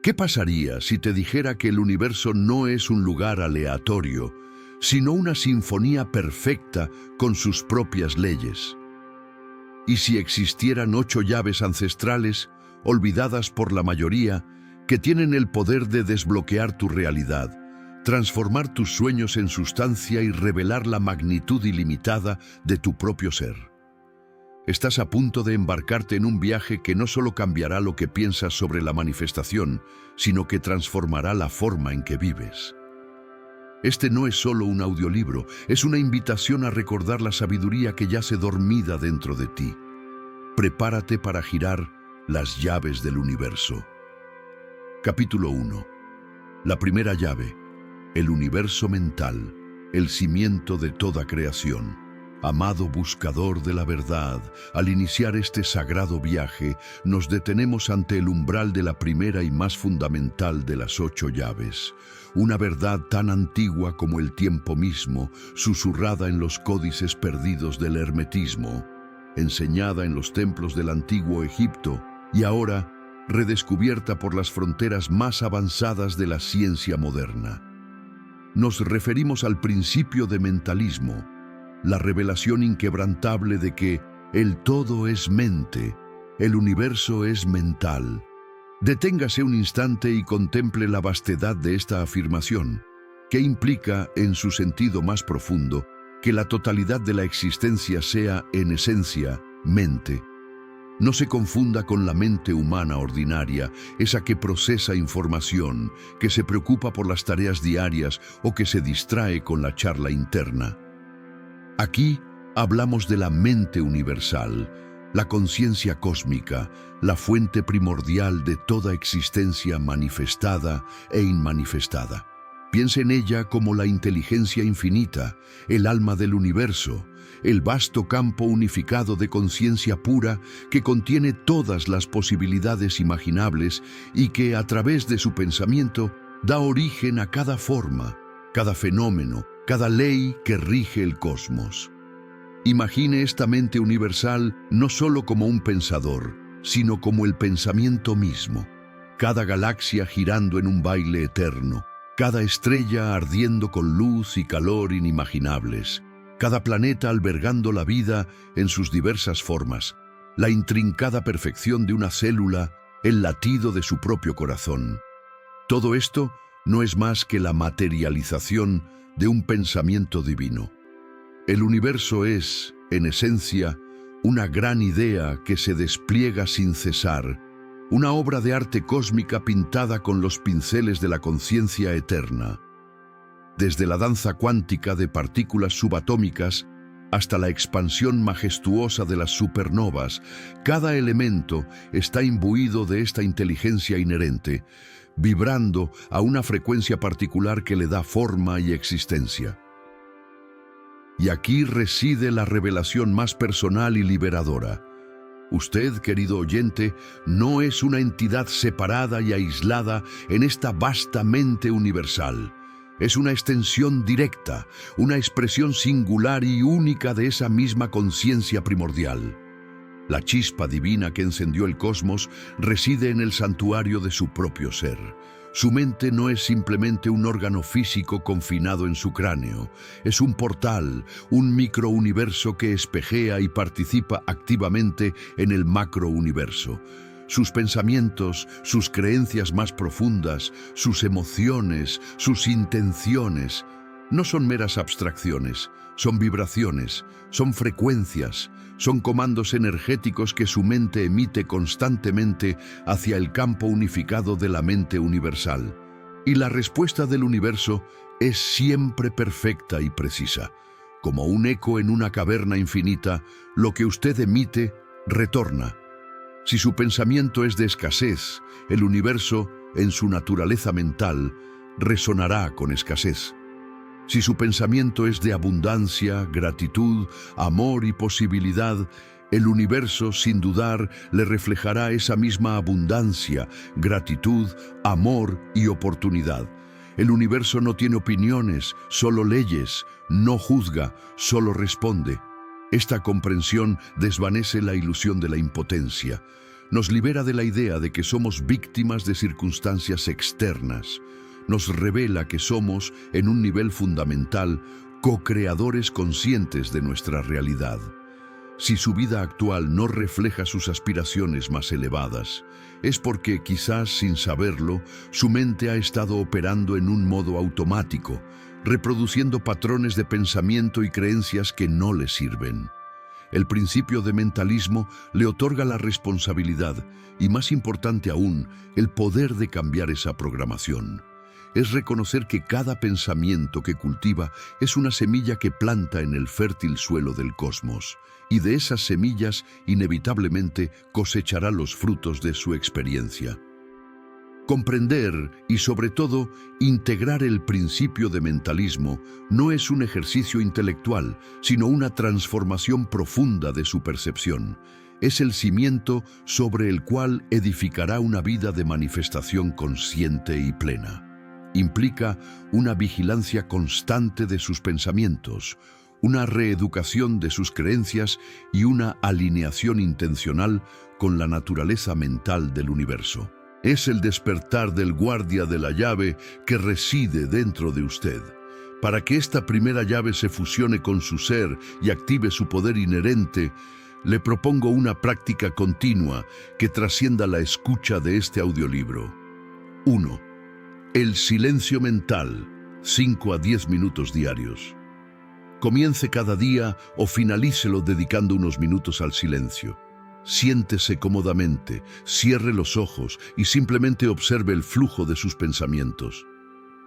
¿Qué pasaría si te dijera que el universo no es un lugar aleatorio, sino una sinfonía perfecta con sus propias leyes? ¿Y si existieran 8 llaves ancestrales, olvidadas por la mayoría, que tienen el poder de desbloquear tu realidad, transformar tus sueños en sustancia y revelar la magnitud ilimitada de tu propio ser? Estás a punto de embarcarte en un viaje que no solo cambiará lo que piensas sobre la manifestación, sino que transformará la forma en que vives. Este no es solo un audiolibro, es una invitación a recordar la sabiduría que yace dormida dentro de ti. Prepárate para girar las llaves del universo. Capítulo 1. La primera llave, el universo mental, el cimiento de toda creación. Amado buscador de la verdad, al iniciar este sagrado viaje, nos detenemos ante el umbral de la primera y más fundamental de las 8 llaves. Una verdad tan antigua como el tiempo mismo, susurrada en los códices perdidos del hermetismo, enseñada en los templos del antiguo Egipto y ahora redescubierta por las fronteras más avanzadas de la ciencia moderna. Nos referimos al principio de mentalismo, la revelación inquebrantable de que el todo es mente, el universo es mental. Deténgase un instante y contemple la vastedad de esta afirmación, que implica, en su sentido más profundo, que la totalidad de la existencia sea, en esencia, mente. No se confunda con la mente humana ordinaria, esa que procesa información, que se preocupa por las tareas diarias o que se distrae con la charla interna. Aquí hablamos de la mente universal, la conciencia cósmica, la fuente primordial de toda existencia manifestada e inmanifestada. Piensa en ella como la inteligencia infinita, el alma del universo, el vasto campo unificado de conciencia pura que contiene todas las posibilidades imaginables y que, a través de su pensamiento, da origen a cada forma, cada fenómeno, cada ley que rige el cosmos. Imagine esta mente universal no solo como un pensador, sino como el pensamiento mismo. Cada galaxia girando en un baile eterno, cada estrella ardiendo con luz y calor inimaginables, cada planeta albergando la vida en sus diversas formas, la intrincada perfección de una célula, el latido de su propio corazón. Todo esto no es más que la materialización de un pensamiento divino. El universo es, en esencia, una gran idea que se despliega sin cesar, una obra de arte cósmica pintada con los pinceles de la conciencia eterna. Desde la danza cuántica de partículas subatómicas hasta la expansión majestuosa de las supernovas, cada elemento está imbuido de esta inteligencia inherente, vibrando a una frecuencia particular que le da forma y existencia. Y aquí reside la revelación más personal y liberadora. Usted, querido oyente, no es una entidad separada y aislada en esta vasta mente universal. Es una extensión directa, una expresión singular y única de esa misma conciencia primordial. La chispa divina que encendió el cosmos reside en el santuario de su propio ser. Su mente no es simplemente un órgano físico confinado en su cráneo. Es un portal, un microuniverso que espejea y participa activamente en el macrouniverso. Sus pensamientos, sus creencias más profundas, sus emociones, sus intenciones, no son meras abstracciones, son vibraciones, son frecuencias, son comandos energéticos que su mente emite constantemente hacia el campo unificado de la mente universal. Y la respuesta del universo es siempre perfecta y precisa. Como un eco en una caverna infinita, lo que usted emite retorna. Si su pensamiento es de escasez, el universo, en su naturaleza mental, resonará con escasez. Si su pensamiento es de abundancia, gratitud, amor y posibilidad, el universo, sin dudar, le reflejará esa misma abundancia, gratitud, amor y oportunidad. El universo no tiene opiniones, solo leyes, no juzga, solo responde. Esta comprensión desvanece la ilusión de la impotencia. Nos libera de la idea de que somos víctimas de circunstancias externas. Nos revela que somos, en un nivel fundamental, co-creadores conscientes de nuestra realidad. Si su vida actual no refleja sus aspiraciones más elevadas, es porque, quizás sin saberlo, su mente ha estado operando en un modo automático, reproduciendo patrones de pensamiento y creencias que no le sirven. El principio de mentalismo le otorga la responsabilidad y, más importante aún, el poder de cambiar esa programación. Es reconocer que cada pensamiento que cultiva es una semilla que planta en el fértil suelo del cosmos, y de esas semillas inevitablemente cosechará los frutos de su experiencia. Comprender y, sobre todo, integrar el principio de mentalismo no es un ejercicio intelectual, sino una transformación profunda de su percepción. Es el cimiento sobre el cual edificará una vida de manifestación consciente y plena. Implica una vigilancia constante de sus pensamientos, una reeducación de sus creencias y una alineación intencional con la naturaleza mental del universo. Es el despertar del guardia de la llave que reside dentro de usted. Para que esta primera llave se fusione con su ser y active su poder inherente, le propongo una práctica continua que trascienda la escucha de este audiolibro. 1. El silencio mental, 5 a 10 minutos diarios. Comience cada día o finalícelo dedicando unos minutos al silencio. Siéntese cómodamente, cierre los ojos y simplemente observe el flujo de sus pensamientos.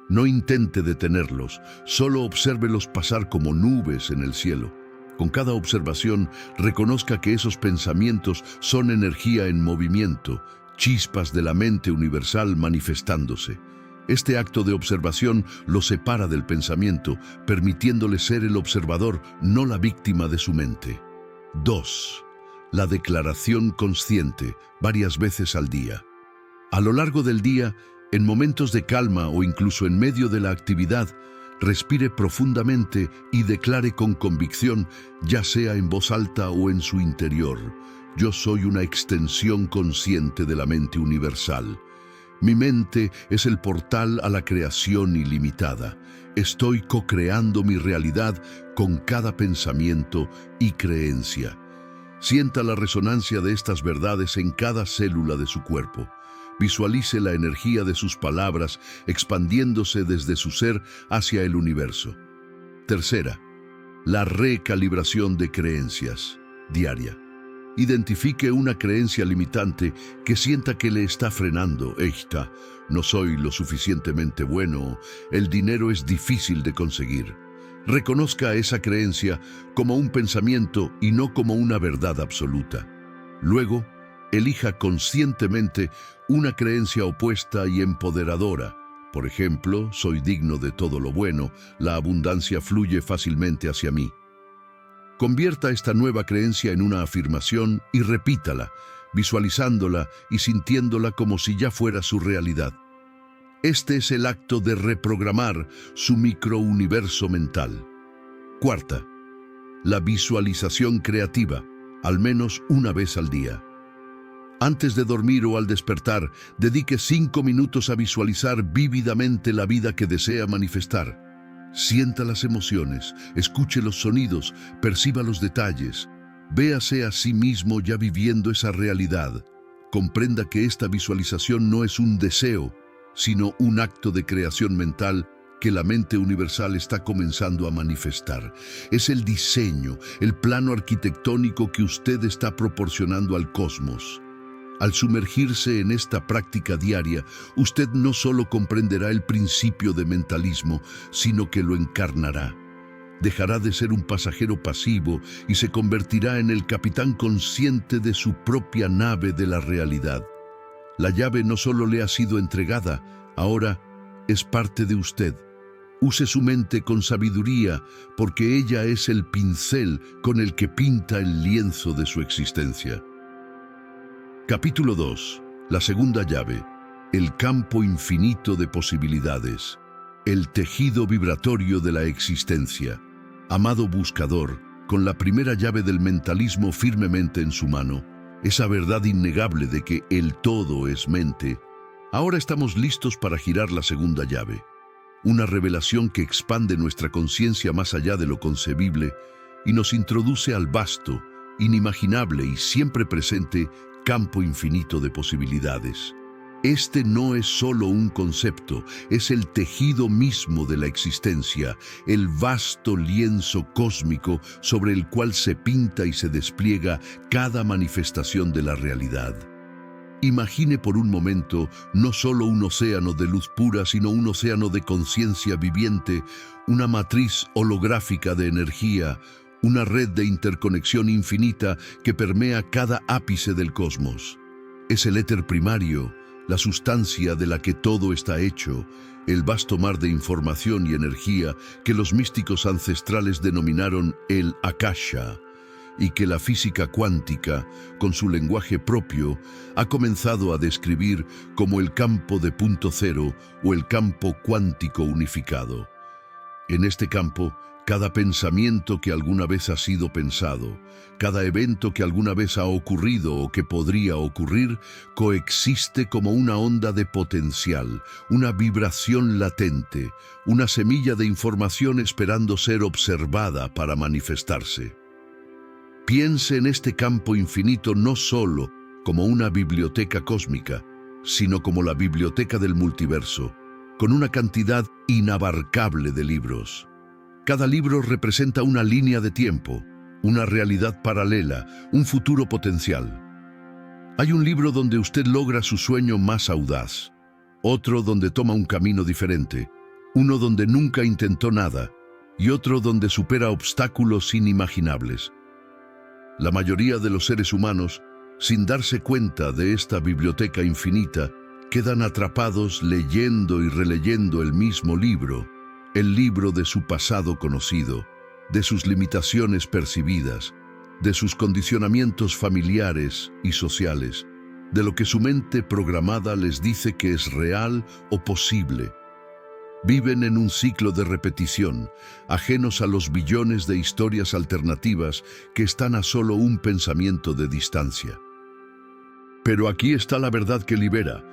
No intente detenerlos, solo obsérvelos pasar como nubes en el cielo. Con cada observación, reconozca que esos pensamientos son energía en movimiento, chispas de la mente universal manifestándose. Este acto de observación lo separa del pensamiento, permitiéndole ser el observador, no la víctima de su mente. 2. La declaración consciente, varias veces al día. A lo largo del día, en momentos de calma o incluso en medio de la actividad, respire profundamente y declare con convicción, ya sea en voz alta o en su interior: yo soy una extensión consciente de la mente universal. Mi mente es el portal a la creación ilimitada. Estoy co-creando mi realidad con cada pensamiento y creencia. Sienta la resonancia de estas verdades en cada célula de su cuerpo. Visualice la energía de sus palabras expandiéndose desde su ser hacia el universo. 3. La recalibración de creencias, diaria. Identifique una creencia limitante que sienta que le está frenando. Esta: no soy lo suficientemente bueno, el dinero es difícil de conseguir. Reconozca esa creencia como un pensamiento y no como una verdad absoluta. Luego, elija conscientemente una creencia opuesta y empoderadora. Por ejemplo, soy digno de todo lo bueno, la abundancia fluye fácilmente hacia mí. Convierta esta nueva creencia en una afirmación y repítala, visualizándola y sintiéndola como si ya fuera su realidad. Este es el acto de reprogramar su microuniverso mental. 4. La visualización creativa, al menos una vez al día. Antes de dormir o al despertar, dedique 5 minutos a visualizar vívidamente la vida que desea manifestar. Sienta las emociones, escuche los sonidos, perciba los detalles. Véase a sí mismo ya viviendo esa realidad. Comprenda que esta visualización no es un deseo, sino un acto de creación mental que la mente universal está comenzando a manifestar. Es el diseño, el plano arquitectónico que usted está proporcionando al cosmos. Al sumergirse en esta práctica diaria, usted no solo comprenderá el principio de mentalismo, sino que lo encarnará. Dejará de ser un pasajero pasivo y se convertirá en el capitán consciente de su propia nave de la realidad. La llave no solo le ha sido entregada, ahora es parte de usted. Use su mente con sabiduría, porque ella es el pincel con el que pinta el lienzo de su existencia. Capítulo 2. La segunda llave. El campo infinito de posibilidades. El tejido vibratorio de la existencia. Amado buscador, con la primera llave del mentalismo firmemente en su mano, esa verdad innegable de que el todo es mente, ahora estamos listos para girar la segunda llave. Una revelación que expande nuestra conciencia más allá de lo concebible y nos introduce al vasto, inimaginable y siempre presente campo infinito de posibilidades. Este no es solo un concepto, es el tejido mismo de la existencia, el vasto lienzo cósmico sobre el cual se pinta y se despliega cada manifestación de la realidad. Imagine por un momento no solo un océano de luz pura, sino un océano de conciencia viviente, una matriz holográfica de energía, una red de interconexión infinita que permea cada ápice del cosmos. Es el éter primario, la sustancia de la que todo está hecho, el vasto mar de información y energía que los místicos ancestrales denominaron el Akasha, y que la física cuántica, con su lenguaje propio, ha comenzado a describir como el campo de punto cero o el campo cuántico unificado. En este campo, cada pensamiento que alguna vez ha sido pensado, cada evento que alguna vez ha ocurrido o que podría ocurrir, coexiste como una onda de potencial, una vibración latente, una semilla de información esperando ser observada para manifestarse. Piense en este campo infinito no solo como una biblioteca cósmica, sino como la biblioteca del multiverso, con una cantidad inabarcable de libros. Cada libro representa una línea de tiempo, una realidad paralela, un futuro potencial. Hay un libro donde usted logra su sueño más audaz, otro donde toma un camino diferente, uno donde nunca intentó nada y otro donde supera obstáculos inimaginables. La mayoría de los seres humanos, sin darse cuenta de esta biblioteca infinita, quedan atrapados leyendo y releyendo el mismo libro, el libro de su pasado conocido, de sus limitaciones percibidas, de sus condicionamientos familiares y sociales, de lo que su mente programada les dice que es real o posible. Viven en un ciclo de repetición, ajenos a los billones de historias alternativas que están a solo un pensamiento de distancia. Pero aquí está la verdad que libera.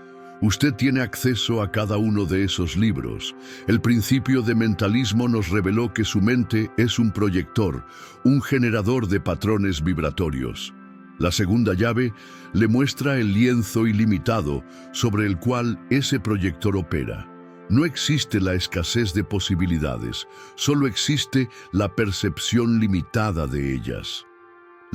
Usted tiene acceso a cada uno de esos libros. El principio de mentalismo nos reveló que su mente es un proyector, un generador de patrones vibratorios. La segunda llave le muestra el lienzo ilimitado sobre el cual ese proyector opera. No existe la escasez de posibilidades, solo existe la percepción limitada de ellas.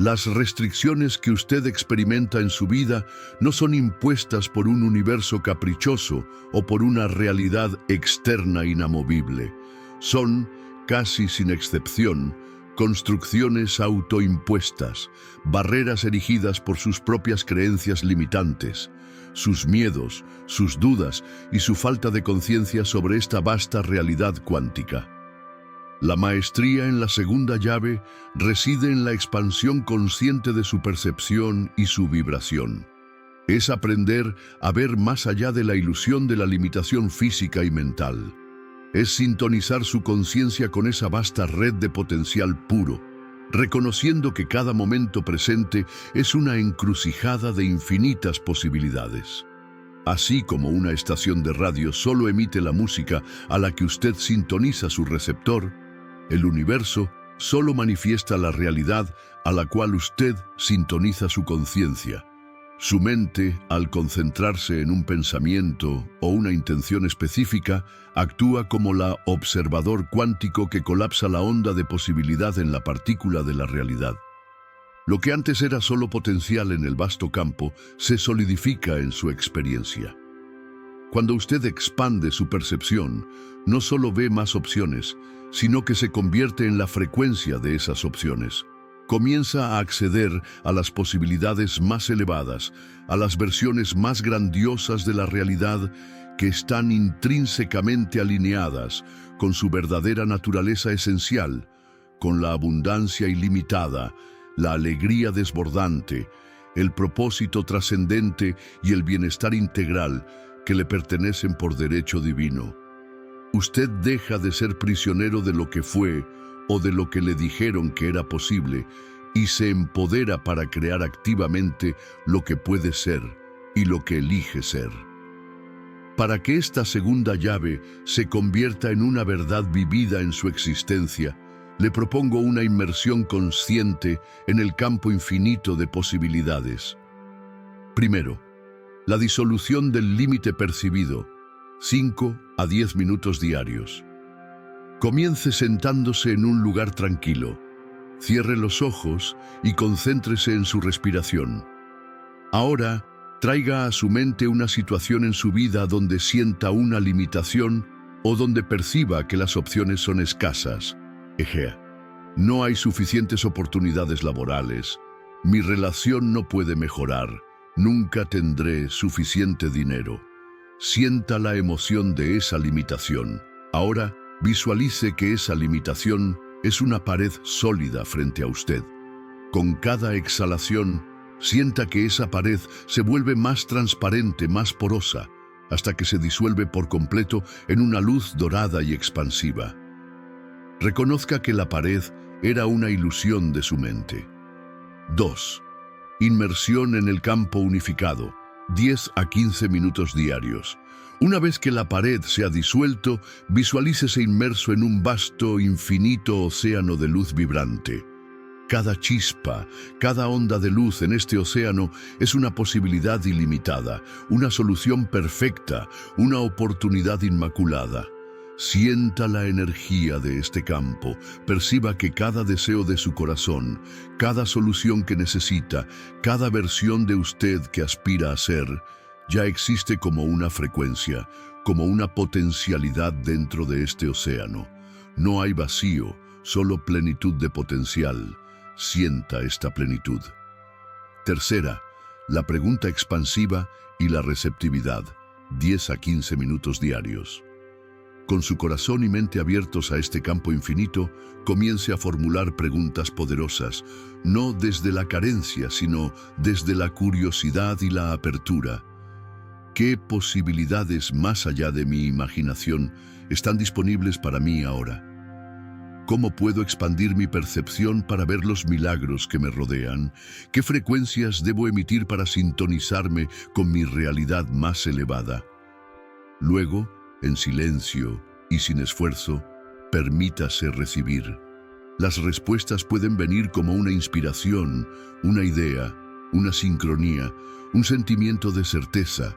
Las restricciones que usted experimenta en su vida no son impuestas por un universo caprichoso o por una realidad externa inamovible. Son, casi sin excepción, construcciones autoimpuestas, barreras erigidas por sus propias creencias limitantes, sus miedos, sus dudas y su falta de conciencia sobre esta vasta realidad cuántica. La maestría en la segunda llave reside en la expansión consciente de su percepción y su vibración. Es aprender a ver más allá de la ilusión de la limitación física y mental. Es sintonizar su conciencia con esa vasta red de potencial puro, reconociendo que cada momento presente es una encrucijada de infinitas posibilidades. Así como una estación de radio solo emite la música a la que usted sintoniza su receptor, el universo solo manifiesta la realidad a la cual usted sintoniza su conciencia. Su mente, al concentrarse en un pensamiento o una intención específica, actúa como la observador cuántico que colapsa la onda de posibilidad en la partícula de la realidad. Lo que antes era solo potencial en el vasto campo, se solidifica en su experiencia. Cuando usted expande su percepción, no solo ve más opciones, sino que se convierte en la frecuencia de esas opciones. Comienza a acceder a las posibilidades más elevadas, a las versiones más grandiosas de la realidad que están intrínsecamente alineadas con su verdadera naturaleza esencial, con la abundancia ilimitada, la alegría desbordante, el propósito trascendente y el bienestar integral que le pertenecen por derecho divino. Usted deja de ser prisionero de lo que fue o de lo que le dijeron que era posible, y se empodera para crear activamente lo que puede ser y lo que elige ser. Para que esta segunda llave se convierta en una verdad vivida en su existencia, le propongo una inmersión consciente en el campo infinito de posibilidades. Primero, la disolución del límite percibido, 5 a 10 minutos diarios. Comience sentándose en un lugar tranquilo. Cierre los ojos y concéntrese en su respiración. Ahora, traiga a su mente una situación en su vida donde sienta una limitación o donde perciba que las opciones son escasas. No hay suficientes oportunidades laborales. Mi relación no puede mejorar. Nunca tendré suficiente dinero. Sienta la emoción de esa limitación. Ahora, visualice que esa limitación es una pared sólida frente a usted. Con cada exhalación, sienta que esa pared se vuelve más transparente, más porosa, hasta que se disuelve por completo en una luz dorada y expansiva. Reconozca que la pared era una ilusión de su mente. 2. Inmersión en el campo unificado, 10 a 15 minutos diarios. Una vez que la pared se ha disuelto, visualícese inmerso en un vasto, infinito océano de luz vibrante. Cada chispa, cada onda de luz en este océano es una posibilidad ilimitada, una solución perfecta, una oportunidad inmaculada. Sienta la energía de este campo, perciba que cada deseo de su corazón, cada solución que necesita, cada versión de usted que aspira a ser, ya existe como una frecuencia, como una potencialidad dentro de este océano. No hay vacío, solo plenitud de potencial. Sienta esta plenitud. Tercera, la pregunta expansiva y la receptividad, 10 a 15 minutos diarios. Con su corazón y mente abiertos a este campo infinito, comience a formular preguntas poderosas, no desde la carencia, sino desde la curiosidad y la apertura. ¿Qué posibilidades más allá de mi imaginación están disponibles para mí ahora? ¿Cómo puedo expandir mi percepción para ver los milagros que me rodean? ¿Qué frecuencias debo emitir para sintonizarme con mi realidad más elevada? Luego, en silencio y sin esfuerzo, permítase recibir. Las respuestas pueden venir como una inspiración, una idea, una sincronía, un sentimiento de certeza.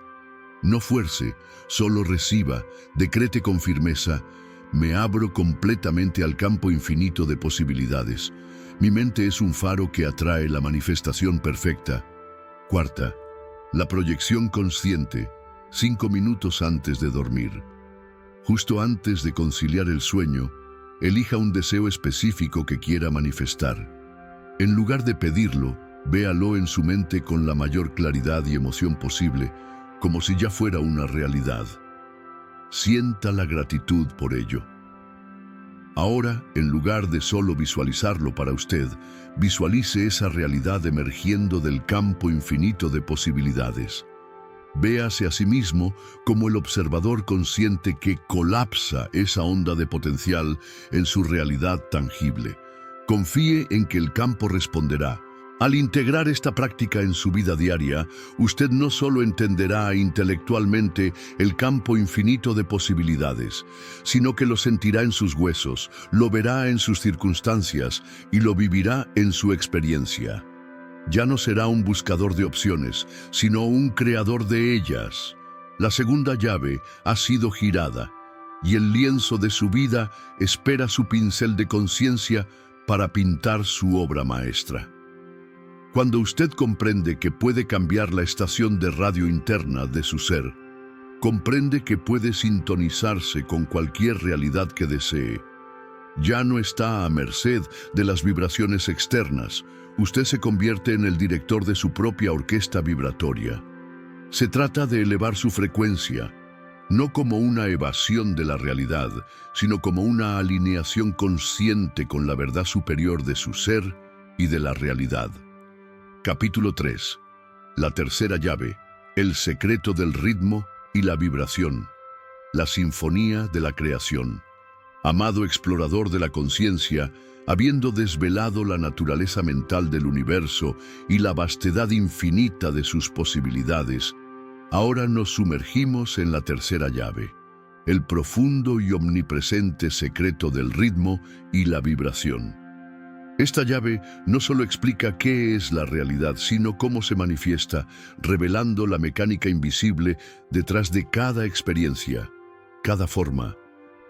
No fuerce, solo reciba, decrete con firmeza: me abro completamente al campo infinito de posibilidades. Mi mente es un faro que atrae la manifestación perfecta. Cuarta, la proyección consciente, 5 minutos antes de dormir. Justo antes de conciliar el sueño, elija un deseo específico que quiera manifestar. En lugar de pedirlo, véalo en su mente con la mayor claridad y emoción posible, como si ya fuera una realidad. Sienta la gratitud por ello. Ahora, en lugar de solo visualizarlo para usted, visualice esa realidad emergiendo del campo infinito de posibilidades. Véase a sí mismo como el observador consciente que colapsa esa onda de potencial en su realidad tangible. Confíe en que el campo responderá. Al integrar esta práctica en su vida diaria, usted no solo entenderá intelectualmente el campo infinito de posibilidades, sino que lo sentirá en sus huesos, lo verá en sus circunstancias y lo vivirá en su experiencia. Ya no será un buscador de opciones, sino un creador de ellas. La segunda llave ha sido girada, y el lienzo de su vida espera su pincel de conciencia para pintar su obra maestra. Cuando usted comprende que puede cambiar la estación de radio interna de su ser, comprende que puede sintonizarse con cualquier realidad que desee. Ya no está a merced de las vibraciones externas. Usted se convierte en el director de su propia orquesta vibratoria. Se trata de elevar su frecuencia, no como una evasión de la realidad, sino como una alineación consciente con la verdad superior de su ser y de la realidad. Capítulo 3. La tercera llave, el secreto del ritmo y la vibración. La sinfonía de la creación. Amado explorador de la conciencia, habiendo desvelado la naturaleza mental del universo y la vastedad infinita de sus posibilidades, ahora nos sumergimos en la tercera llave, el profundo y omnipresente secreto del ritmo y la vibración. Esta llave no solo explica qué es la realidad, sino cómo se manifiesta, revelando la mecánica invisible detrás de cada experiencia, cada forma,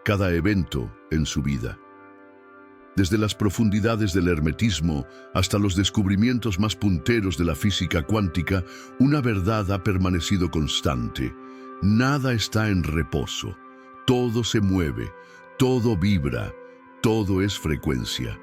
cada evento en su vida. Desde las profundidades del hermetismo hasta los descubrimientos más punteros de la física cuántica, una verdad ha permanecido constante. Nada está en reposo. Todo se mueve, todo vibra, todo es frecuencia.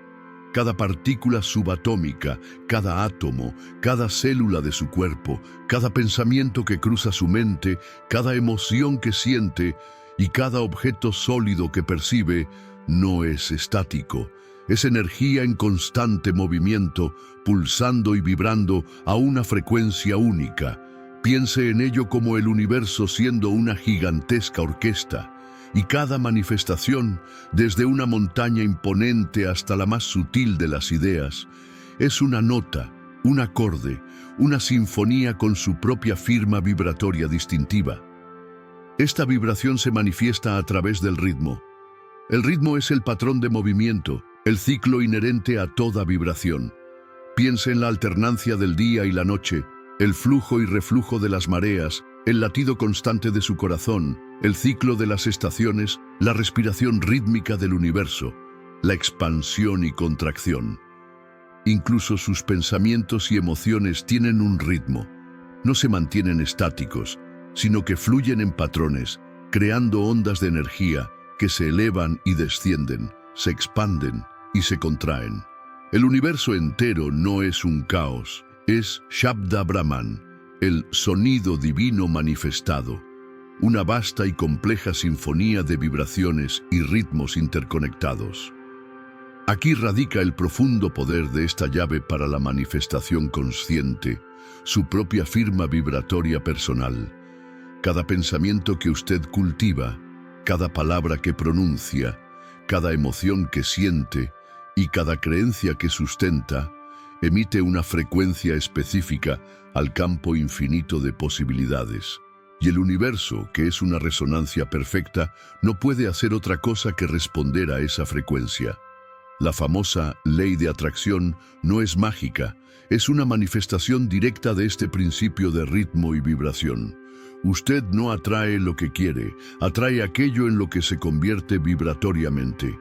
Cada partícula subatómica, cada átomo, cada célula de su cuerpo, cada pensamiento que cruza su mente, cada emoción que siente y cada objeto sólido que percibe, no es estático. Es energía en constante movimiento, pulsando y vibrando a una frecuencia única. Piense en ello como el universo siendo una gigantesca orquesta, y cada manifestación, desde una montaña imponente hasta la más sutil de las ideas, es una nota, un acorde, una sinfonía con su propia firma vibratoria distintiva. Esta vibración se manifiesta a través del ritmo. El ritmo es el patrón de movimiento, el ciclo inherente a toda vibración. Piense en la alternancia del día y la noche, el flujo y reflujo de las mareas, el latido constante de su corazón, el ciclo de las estaciones, la respiración rítmica del universo, la expansión y contracción. Incluso sus pensamientos y emociones tienen un ritmo. No se mantienen estáticos, sino que fluyen en patrones, creando ondas de energía que se elevan y descienden, se expanden y se contraen. El universo entero no es un caos, es Shabda Brahman, el sonido divino manifestado, una vasta y compleja sinfonía de vibraciones y ritmos interconectados. Aquí radica el profundo poder de esta llave para la manifestación consciente, su propia firma vibratoria personal. Cada pensamiento que usted cultiva, cada palabra que pronuncia, cada emoción que siente y cada creencia que sustenta, emite una frecuencia específica al campo infinito de posibilidades. Y el universo, que es una resonancia perfecta, no puede hacer otra cosa que responder a esa frecuencia. La famosa ley de atracción no es mágica, es una manifestación directa de este principio de ritmo y vibración. Usted no atrae lo que quiere, atrae aquello en lo que se convierte vibratoriamente.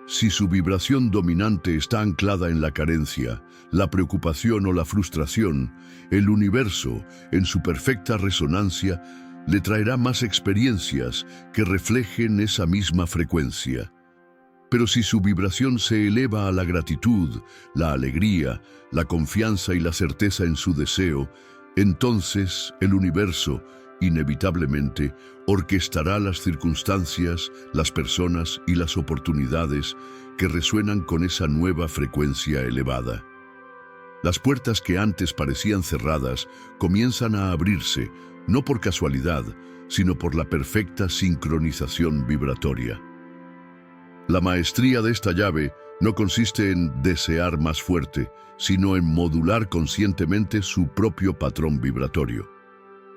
Si su vibración dominante está anclada en la carencia, la preocupación o la frustración, el universo, en su perfecta resonancia, le traerá más experiencias que reflejen esa misma frecuencia. Pero si su vibración se eleva a la gratitud, la alegría, la confianza y la certeza en su deseo, entonces el universo, inevitablemente, orquestará las circunstancias, las personas y las oportunidades que resuenan con esa nueva frecuencia elevada. Las puertas que antes parecían cerradas comienzan a abrirse, no por casualidad, sino por la perfecta sincronización vibratoria. La maestría de esta llave no consiste en desear más fuerte, sino en modular conscientemente su propio patrón vibratorio.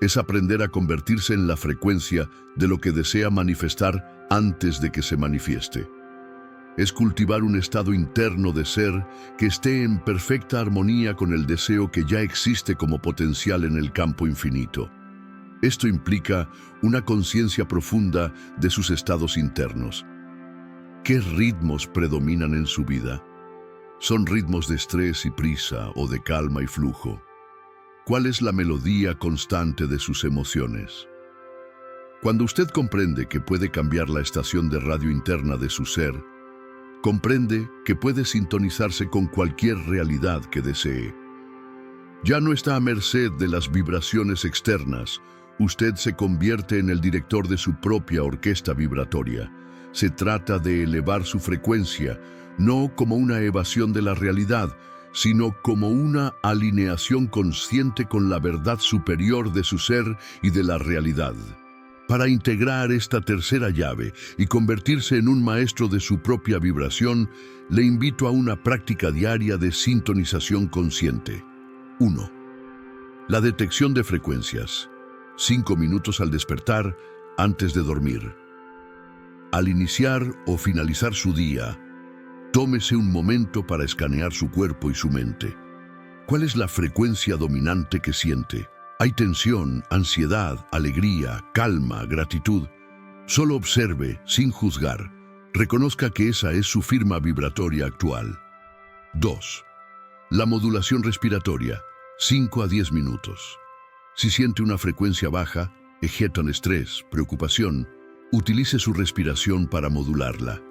Es aprender a convertirse en la frecuencia de lo que desea manifestar antes de que se manifieste. Es cultivar un estado interno de ser que esté en perfecta armonía con el deseo que ya existe como potencial en el campo infinito. Esto implica una conciencia profunda de sus estados internos. ¿Qué ritmos predominan en su vida? ¿Son ritmos de estrés y prisa o de calma y flujo? ¿Cuál es la melodía constante de sus emociones? Cuando usted comprende que puede cambiar la estación de radio interna de su ser, comprende que puede sintonizarse con cualquier realidad que desee. Ya no está a merced de las vibraciones externas. Usted se convierte en el director de su propia orquesta vibratoria. Se trata de elevar su frecuencia, no como una evasión de la realidad, sino como una alineación consciente con la verdad superior de su ser y de la realidad. Para integrar esta tercera llave y convertirse en un maestro de su propia vibración, le invito a una práctica diaria de sintonización consciente. 1. La detección de frecuencias. 5 minutos al despertar, antes de dormir. Al iniciar o finalizar su día, tómese un momento para escanear su cuerpo y su mente. ¿Cuál es la frecuencia dominante que siente? ¿Hay tensión, ansiedad, alegría, calma, gratitud? Solo observe, sin juzgar. Reconozca que esa es su firma vibratoria actual. 2. La modulación respiratoria. 5 a 10 minutos. Si siente una frecuencia baja, ejetan estrés, preocupación, utilice su respiración para modularla.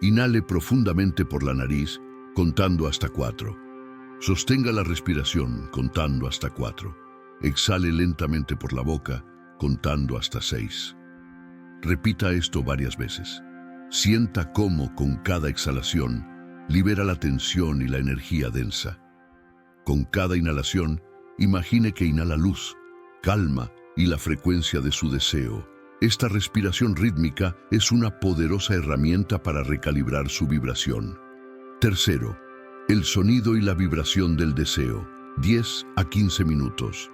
Inhale profundamente por la nariz, contando hasta 4. Sostenga la respiración, contando hasta 4. Exhale lentamente por la boca, contando hasta 6. Repita esto varias veces. Sienta cómo, con cada exhalación, libera la tensión y la energía densa. Con cada inhalación, imagine que inhala luz, calma y la frecuencia de su deseo. Esta respiración rítmica es una poderosa herramienta para recalibrar su vibración. Tercero, el sonido y la vibración del deseo. 10 a 15 minutos.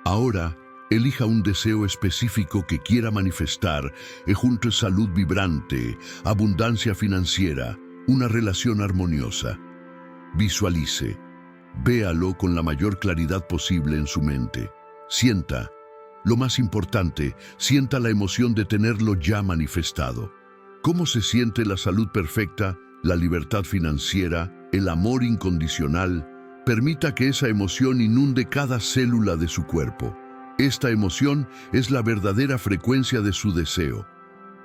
Ahora, elija un deseo específico que quiera manifestar, junto a salud vibrante, abundancia financiera, una relación armoniosa. Visualice, véalo con la mayor claridad posible en su mente. Sienta, lo más importante, sienta la emoción de tenerlo ya manifestado. ¿Cómo se siente la salud perfecta, la libertad financiera, el amor incondicional? Permita que esa emoción inunde cada célula de su cuerpo. Esta emoción es la verdadera frecuencia de su deseo.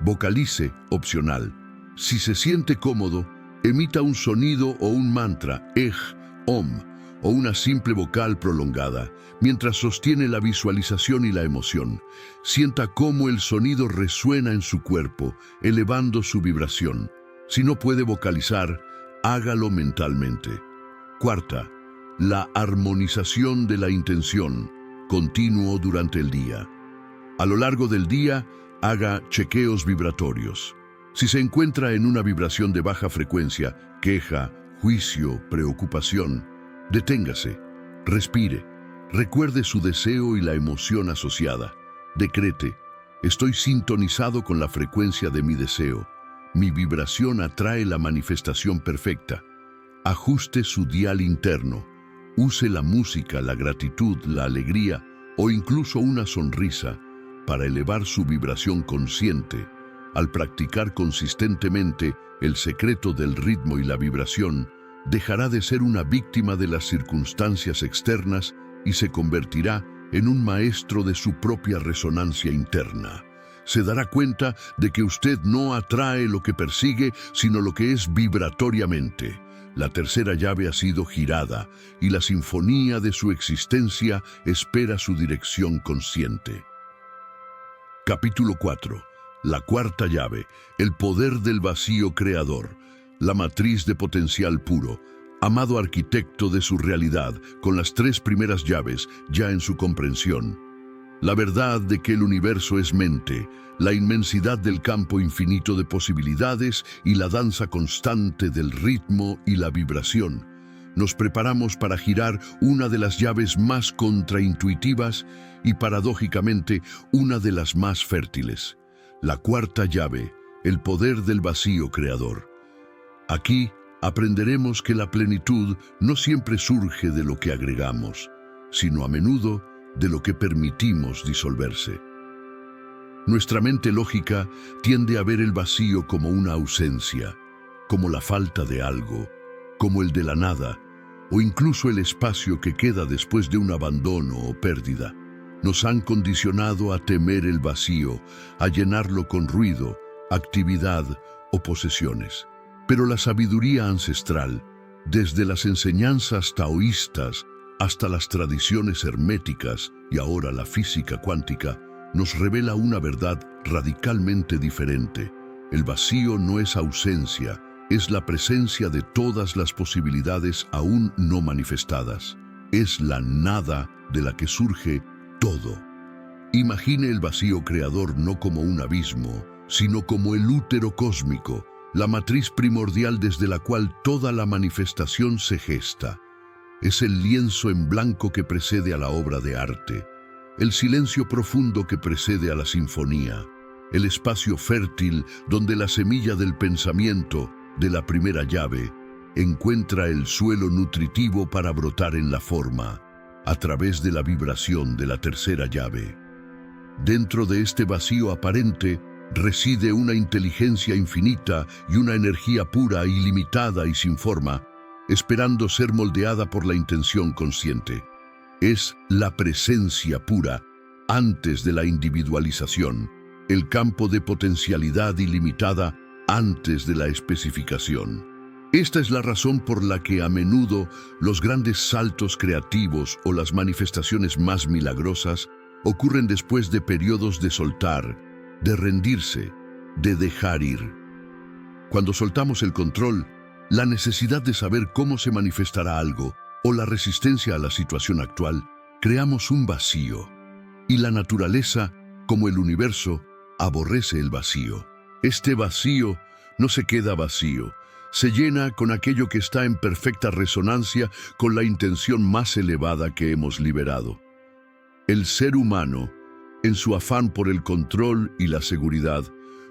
Vocalice, opcional. Si se siente cómodo, emita un sonido o un mantra, om, o una simple vocal prolongada, mientras sostiene la visualización y la emoción. Sienta cómo el sonido resuena en su cuerpo, elevando su vibración. Si no puede vocalizar, hágalo mentalmente. Cuarta, la armonización de la intención, continuo durante el día. A lo largo del día, haga chequeos vibratorios. Si se encuentra en una vibración de baja frecuencia, queja, juicio, preocupación, deténgase, respire, recuerde su deseo y la emoción asociada. Decrete, estoy sintonizado con la frecuencia de mi deseo. Mi vibración atrae la manifestación perfecta. Ajuste su dial interno. Use la música, la gratitud, la alegría o incluso una sonrisa para elevar su vibración consciente. Al practicar consistentemente el secreto del ritmo y la vibración, dejará de ser una víctima de las circunstancias externas y se convertirá en un maestro de su propia resonancia interna. Se dará cuenta de que usted no atrae lo que persigue, sino lo que es vibratoriamente. La tercera llave ha sido girada y la sinfonía de su existencia espera su dirección consciente. Capítulo 4. La cuarta llave, el poder del vacío creador, la matriz de potencial puro, amado arquitecto de su realidad, con las 3 primeras llaves ya en su comprensión. La verdad de que el universo es mente, la inmensidad del campo infinito de posibilidades y la danza constante del ritmo y la vibración. Nos preparamos para girar una de las llaves más contraintuitivas y paradójicamente una de las más fértiles. La cuarta llave, el poder del vacío creador. Aquí aprenderemos que la plenitud no siempre surge de lo que agregamos, sino a menudo de lo que permitimos disolverse. Nuestra mente lógica tiende a ver el vacío como una ausencia, como la falta de algo, como el de la nada, o incluso el espacio que queda después de un abandono o pérdida. Nos han condicionado a temer el vacío, a llenarlo con ruido, actividad o posesiones. Pero la sabiduría ancestral, desde las enseñanzas taoístas hasta las tradiciones herméticas y ahora la física cuántica, nos revela una verdad radicalmente diferente. El vacío no es ausencia, es la presencia de todas las posibilidades aún no manifestadas. Es la nada de la que surge todo. Imagine el vacío creador no como un abismo, sino como el útero cósmico, la matriz primordial desde la cual toda la manifestación se gesta. Es el lienzo en blanco que precede a la obra de arte, el silencio profundo que precede a la sinfonía, el espacio fértil donde la semilla del pensamiento, de la primera llave, encuentra el suelo nutritivo para brotar en la forma, a través de la vibración de la tercera llave. Dentro de este vacío aparente reside una inteligencia infinita y una energía pura, ilimitada y sin forma, esperando ser moldeada por la intención consciente. Es la presencia pura, antes de la individualización, el campo de potencialidad ilimitada antes de la especificación. Esta es la razón por la que a menudo los grandes saltos creativos o las manifestaciones más milagrosas ocurren después de periodos de soltar, de rendirse, de dejar ir. Cuando soltamos el control, la necesidad de saber cómo se manifestará algo o la resistencia a la situación actual, creamos un vacío. Y la naturaleza, como el universo, aborrece el vacío. Este vacío no se queda vacío, se llena con aquello que está en perfecta resonancia con la intención más elevada que hemos liberado. El ser humano, en su afán por el control y la seguridad,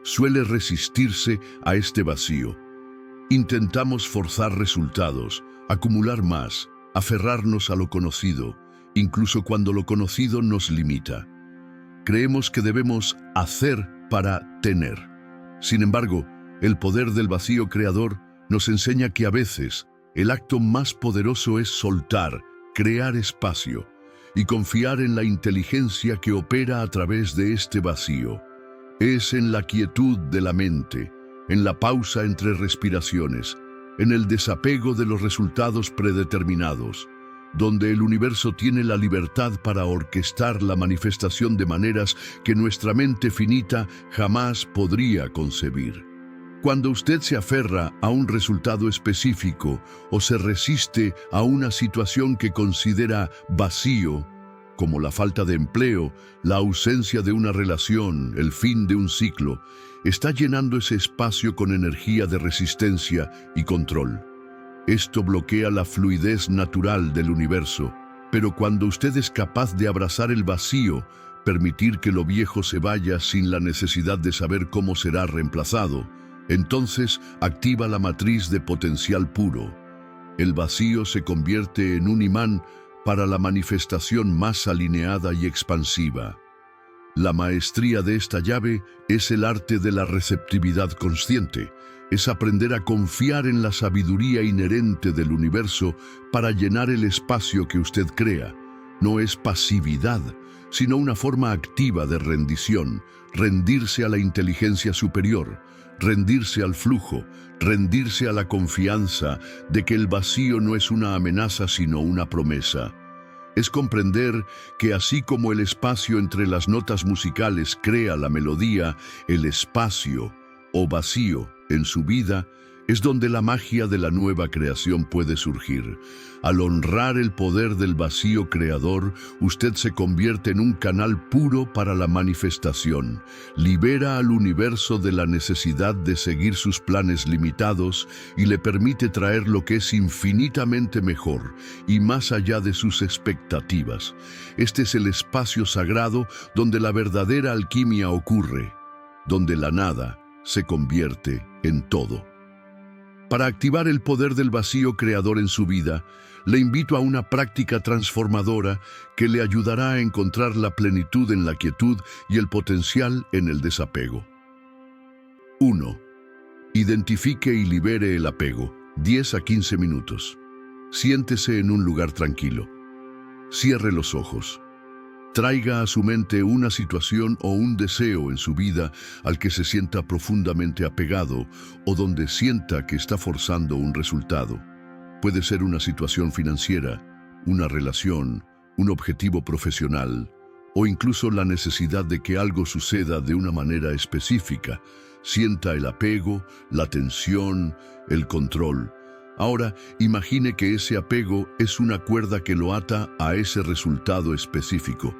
suele resistirse a este vacío. Intentamos forzar resultados, acumular más, aferrarnos a lo conocido, incluso cuando lo conocido nos limita. Creemos que debemos hacer para tener. Sin embargo, el poder del vacío creador nos enseña que a veces el acto más poderoso es soltar, crear espacio y confiar en la inteligencia que opera a través de este vacío. Es en la quietud de la mente, en la pausa entre respiraciones, en el desapego de los resultados predeterminados, donde el universo tiene la libertad para orquestar la manifestación de maneras que nuestra mente finita jamás podría concebir. Cuando usted se aferra a un resultado específico o se resiste a una situación que considera vacío, como la falta de empleo, la ausencia de una relación, el fin de un ciclo, está llenando ese espacio con energía de resistencia y control. Esto bloquea la fluidez natural del universo, pero cuando usted es capaz de abrazar el vacío, permitir que lo viejo se vaya sin la necesidad de saber cómo será reemplazado, entonces activa la matriz de potencial puro. El vacío se convierte en un imán para la manifestación más alineada y expansiva. La maestría de esta llave es el arte de la receptividad consciente. Es aprender a confiar en la sabiduría inherente del universo para llenar el espacio que usted crea. No es pasividad, sino una forma activa de rendición, rendirse a la inteligencia superior, rendirse al flujo, rendirse a la confianza de que el vacío no es una amenaza sino una promesa. Es comprender que así como el espacio entre las notas musicales crea la melodía, el espacio o vacío en su vida es donde la magia de la nueva creación puede surgir. Al honrar el poder del vacío creador, usted se convierte en un canal puro para la manifestación. Libera al universo de la necesidad de seguir sus planes limitados y le permite traer lo que es infinitamente mejor y más allá de sus expectativas. Este es el espacio sagrado donde la verdadera alquimia ocurre, donde la nada se convierte en todo. Para activar el poder del vacío creador en su vida, le invito a una práctica transformadora que le ayudará a encontrar la plenitud en la quietud y el potencial en el desapego. 1. Identifique y libere el apego. 10 a 15 minutos. Siéntese en un lugar tranquilo. Cierre los ojos. Traiga a su mente una situación o un deseo en su vida al que se sienta profundamente apegado o donde sienta que está forzando un resultado. Puede ser una situación financiera, una relación, un objetivo profesional o incluso la necesidad de que algo suceda de una manera específica. Sienta el apego, la tensión, el control. Ahora, imagine que ese apego es una cuerda que lo ata a ese resultado específico.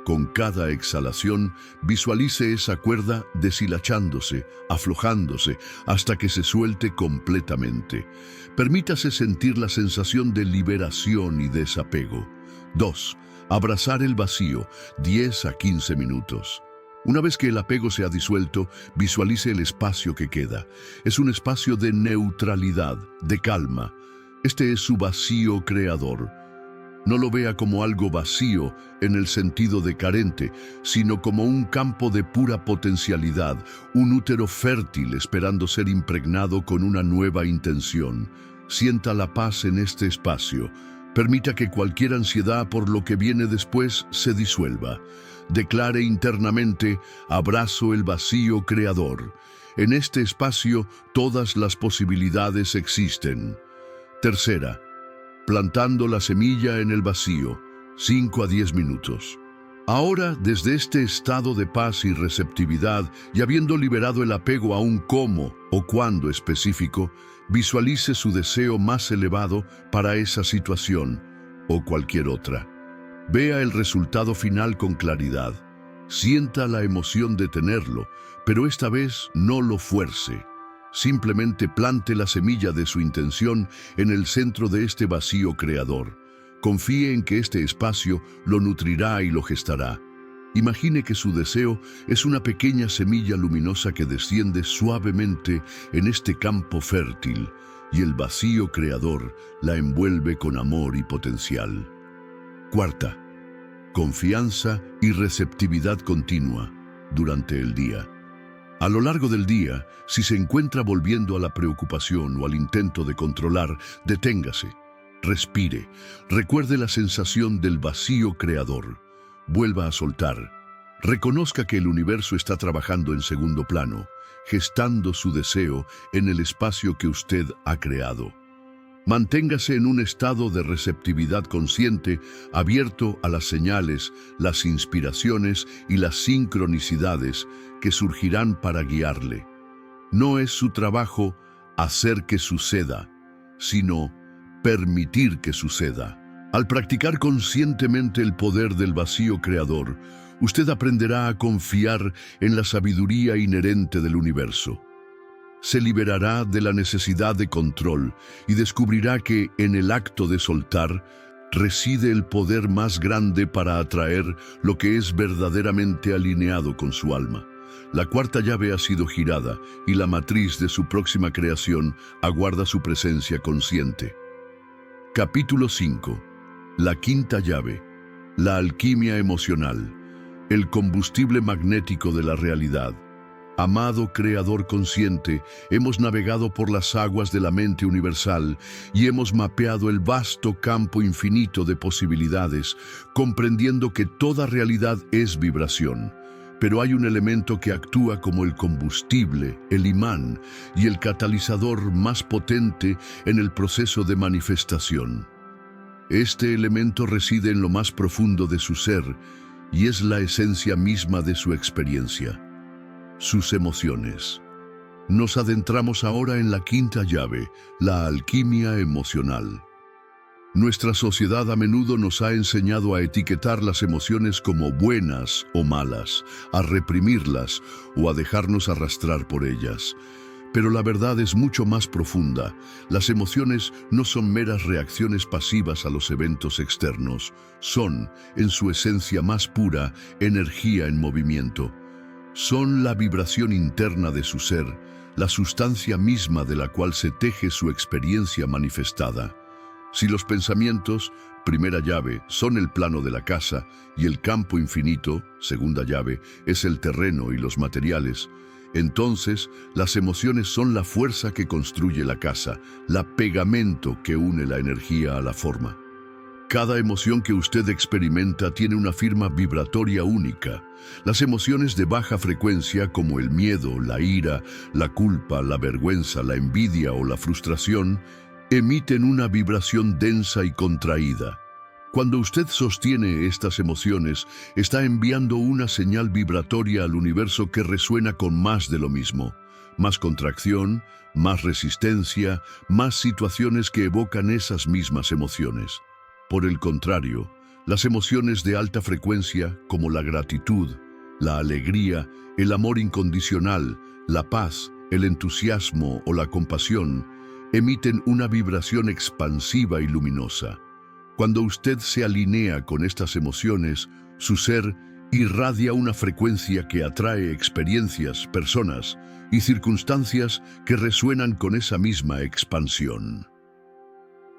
Con cada exhalación, visualice esa cuerda deshilachándose, aflojándose, hasta que se suelte completamente. Permítase sentir la sensación de liberación y desapego. 2. Abrazar el vacío, 10 a 15 minutos. Una vez que el apego se ha disuelto, visualice el espacio que queda. Es un espacio de neutralidad, de calma. Este es su vacío creador. No lo vea como algo vacío en el sentido de carente, sino como un campo de pura potencialidad, un útero fértil esperando ser impregnado con una nueva intención. Sienta la paz en este espacio. Permita que cualquier ansiedad por lo que viene después se disuelva. Declare internamente: abrazo el vacío creador. En este espacio todas las posibilidades existen. Tercera, plantando la semilla en el vacío, 5 a 10 minutos. Ahora, desde este estado de paz y receptividad, y habiendo liberado el apego a un cómo o cuándo específico, visualice su deseo más elevado para esa situación o cualquier otra. Vea el resultado final con claridad. Sienta la emoción de tenerlo, pero esta vez no lo fuerce. Simplemente plante la semilla de su intención en el centro de este vacío creador. Confíe en que este espacio lo nutrirá y lo gestará. Imagine que su deseo es una pequeña semilla luminosa que desciende suavemente en este campo fértil, y el vacío creador la envuelve con amor y potencial. Cuarta, confianza y receptividad continua durante el día. A lo largo del día, si se encuentra volviendo a la preocupación o al intento de controlar, deténgase, respire, recuerde la sensación del vacío creador, vuelva a soltar, reconozca que el universo está trabajando en segundo plano, gestando su deseo en el espacio que usted ha creado. Manténgase en un estado de receptividad consciente, abierto a las señales, las inspiraciones y las sincronicidades que surgirán para guiarle. No es su trabajo hacer que suceda, sino permitir que suceda. Al practicar conscientemente el poder del vacío creador, usted aprenderá a confiar en la sabiduría inherente del universo. Se liberará de la necesidad de control y descubrirá que en el acto de soltar reside el poder más grande para atraer lo que es verdaderamente alineado con su alma. La cuarta llave ha sido girada y la matriz de su próxima creación aguarda su presencia consciente. Capítulo 5. La quinta llave. La alquimia emocional. El combustible magnético de la realidad. Amado Creador consciente, hemos navegado por las aguas de la mente universal y hemos mapeado el vasto campo infinito de posibilidades, comprendiendo que toda realidad es vibración. Pero hay un elemento que actúa como el combustible, el imán y el catalizador más potente en el proceso de manifestación. Este elemento reside en lo más profundo de su ser y es la esencia misma de su experiencia. Sus emociones. Nos adentramos ahora en la quinta llave, la alquimia emocional. Nuestra sociedad a menudo nos ha enseñado a etiquetar las emociones como buenas o malas, a reprimirlas o a dejarnos arrastrar por ellas. Pero la verdad es mucho más profunda. Las emociones no son meras reacciones pasivas a los eventos externos. Son, en su esencia más pura, energía en movimiento. Son la vibración interna de su ser, la sustancia misma de la cual se teje su experiencia manifestada. Si los pensamientos, primera llave, son el plano de la casa y el campo infinito, segunda llave, es el terreno y los materiales, entonces las emociones son la fuerza que construye la casa, la pegamento que une la energía a la forma. Cada emoción que usted experimenta tiene una firma vibratoria única. Las emociones de baja frecuencia como el miedo, la ira, la culpa, la vergüenza, la envidia o la frustración emiten una vibración densa y contraída. Cuando usted sostiene estas emociones, está enviando una señal vibratoria al universo que resuena con más de lo mismo. Más contracción, más resistencia, más situaciones que evocan esas mismas emociones. Por el contrario, Las emociones de alta frecuencia, como la gratitud, la alegría, el amor incondicional, la paz, el entusiasmo o la compasión, emiten una vibración expansiva y luminosa. Cuando usted se alinea con estas emociones, su ser irradia una frecuencia que atrae experiencias, personas y circunstancias que resuenan con esa misma expansión.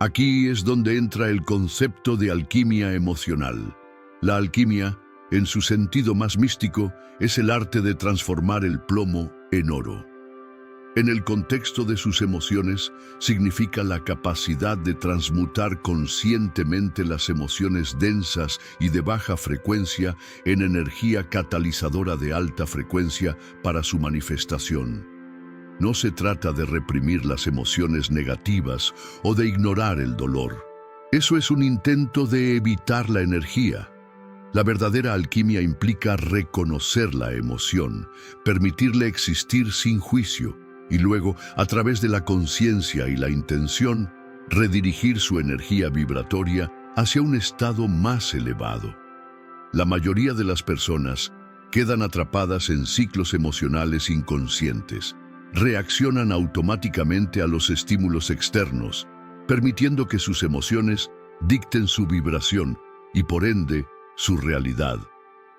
Aquí es donde entra el concepto de alquimia emocional. La alquimia, en su sentido más místico, es el arte de transformar el plomo en oro. En el contexto de sus emociones, significa la capacidad de transmutar conscientemente las emociones densas y de baja frecuencia en energía catalizadora de alta frecuencia para su manifestación. No se trata de reprimir las emociones negativas o de ignorar el dolor. Eso es un intento de evitar la energía. La verdadera alquimia implica reconocer la emoción, permitirle existir sin juicio, y luego, a través de la conciencia y la intención, redirigir su energía vibratoria hacia un estado más elevado. La mayoría de las personas quedan atrapadas en ciclos emocionales inconscientes. Reaccionan automáticamente a los estímulos externos, permitiendo que sus emociones dicten su vibración y, por ende, su realidad.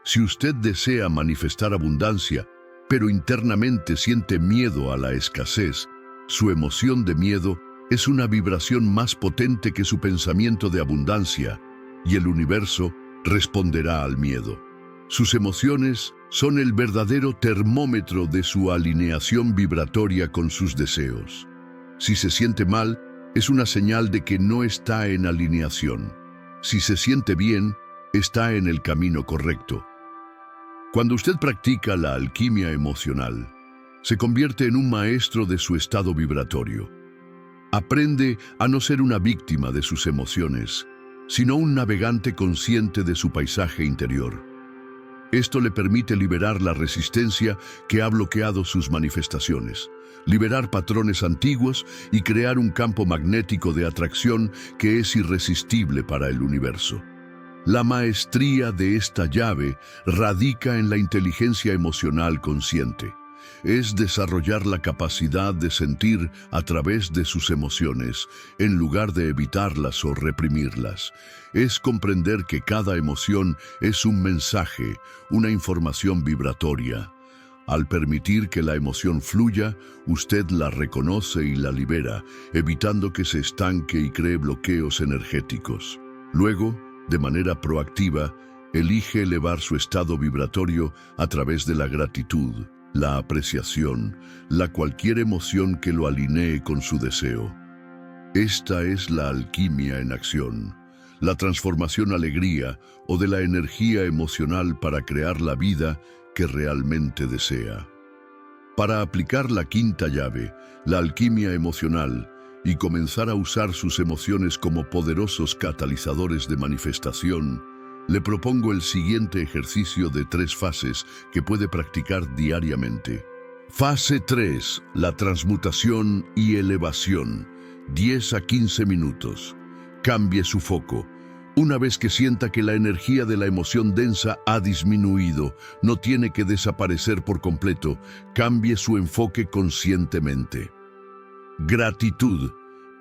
Si usted desea manifestar abundancia, pero internamente siente miedo a la escasez, su emoción de miedo es una vibración más potente que su pensamiento de abundancia, y el universo responderá al miedo. Sus emociones son el verdadero termómetro de su alineación vibratoria con sus deseos. Si se siente mal, es una señal de que no está en alineación. Si se siente bien, está en el camino correcto. Cuando usted practica la alquimia emocional, se convierte en un maestro de su estado vibratorio. Aprende a no ser una víctima de sus emociones, sino un navegante consciente de su paisaje interior. Esto le permite liberar la resistencia que ha bloqueado sus manifestaciones, liberar patrones antiguos y crear un campo magnético de atracción que es irresistible para el universo. La maestría de esta llave radica en la inteligencia emocional consciente. Es desarrollar la capacidad de sentir a través de sus emociones, en lugar de evitarlas o reprimirlas. Es comprender que cada emoción es un mensaje, una información vibratoria. Al permitir que la emoción fluya, usted la reconoce y la libera, evitando que se estanque y cree bloqueos energéticos. Luego, de manera proactiva, elige elevar su estado vibratorio a través de la gratitud, la apreciación, cualquier emoción que lo alinee con su deseo. Esta es la alquimia en acción, la transformación alegría o de la energía emocional para crear la vida que realmente desea. Para aplicar la quinta llave, la alquimia emocional, y comenzar a usar sus emociones como poderosos catalizadores de manifestación, le propongo el siguiente ejercicio de 3 fases que puede practicar diariamente. Fase 3. La transmutación y elevación. 10 a 15 minutos. Cambie su foco. Una vez que sienta que la energía de la emoción densa ha disminuido, no tiene que desaparecer por completo. Cambie su enfoque conscientemente. Gratitud.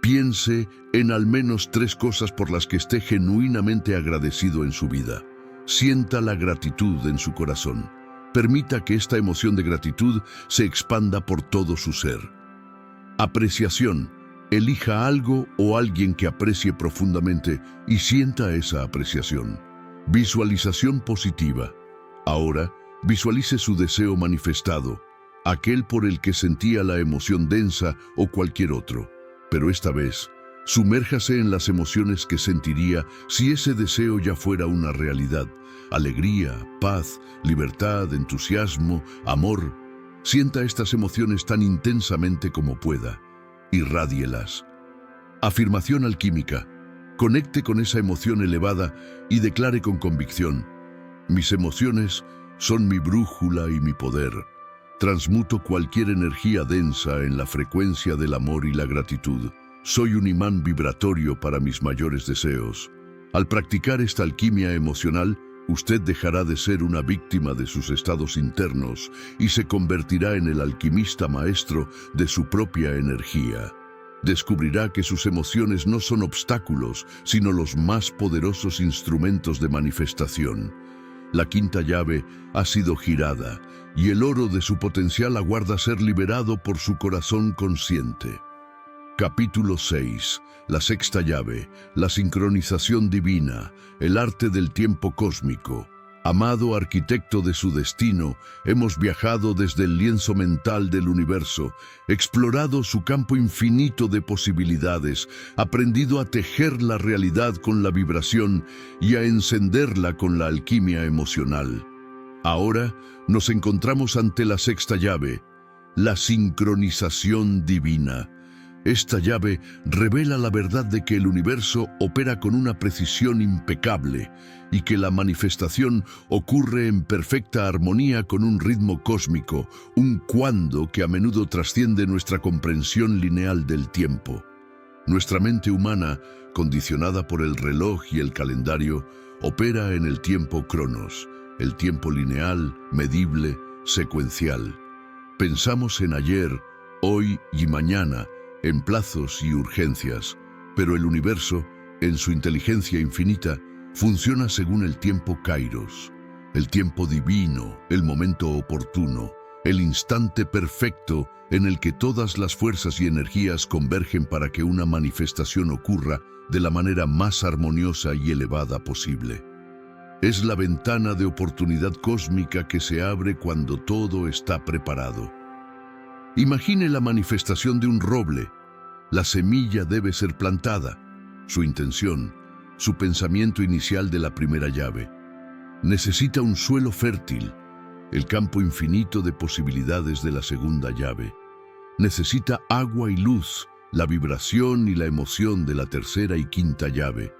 Piense en al menos 3 cosas por las que esté genuinamente agradecido en su vida. Sienta la gratitud en su corazón. Permita que esta emoción de gratitud se expanda por todo su ser. Apreciación. Elija algo o alguien que aprecie profundamente y sienta esa apreciación. Visualización positiva. Ahora, visualice su deseo manifestado, aquel por el que sentía la emoción densa o cualquier otro. Pero esta vez, sumérjase en las emociones que sentiría si ese deseo ya fuera una realidad. Alegría, paz, libertad, entusiasmo, amor. Sienta estas emociones tan intensamente como pueda. Irrádielas. Afirmación alquímica. Conecte con esa emoción elevada y declare con convicción: mis emociones son mi brújula y mi poder. Transmuto cualquier energía densa en la frecuencia del amor y la gratitud. Soy un imán vibratorio para mis mayores deseos. Al practicar esta alquimia emocional, usted dejará de ser una víctima de sus estados internos y se convertirá en el alquimista maestro de su propia energía. Descubrirá que sus emociones no son obstáculos, sino los más poderosos instrumentos de manifestación. La quinta llave ha sido girada y el oro de su potencial aguarda ser liberado por su corazón consciente. Capítulo 6. La sexta llave, la sincronización divina, el arte del tiempo cósmico. Amado arquitecto de su destino, hemos viajado desde el lienzo mental del universo, explorado su campo infinito de posibilidades, aprendido a tejer la realidad con la vibración y a encenderla con la alquimia emocional. Ahora nos encontramos ante la sexta llave, la sincronización divina. Esta llave revela la verdad de que el universo opera con una precisión impecable y que la manifestación ocurre en perfecta armonía con un ritmo cósmico, un cuándo que a menudo trasciende nuestra comprensión lineal del tiempo. Nuestra mente humana, condicionada por el reloj y el calendario, opera en el tiempo cronos, el tiempo lineal, medible, secuencial. Pensamos en ayer, hoy y mañana, en plazos y urgencias, pero el universo, en su inteligencia infinita, funciona según el tiempo kairos, el tiempo divino, el momento oportuno, el instante perfecto en el que todas las fuerzas y energías convergen para que una manifestación ocurra de la manera más armoniosa y elevada posible. Es la ventana de oportunidad cósmica que se abre cuando todo está preparado. Imagine la manifestación de un roble. La semilla debe ser plantada, su intención, su pensamiento inicial de la primera llave. Necesita un suelo fértil, el campo infinito de posibilidades de la segunda llave. Necesita agua y luz, la vibración y la emoción de la tercera y quinta llave.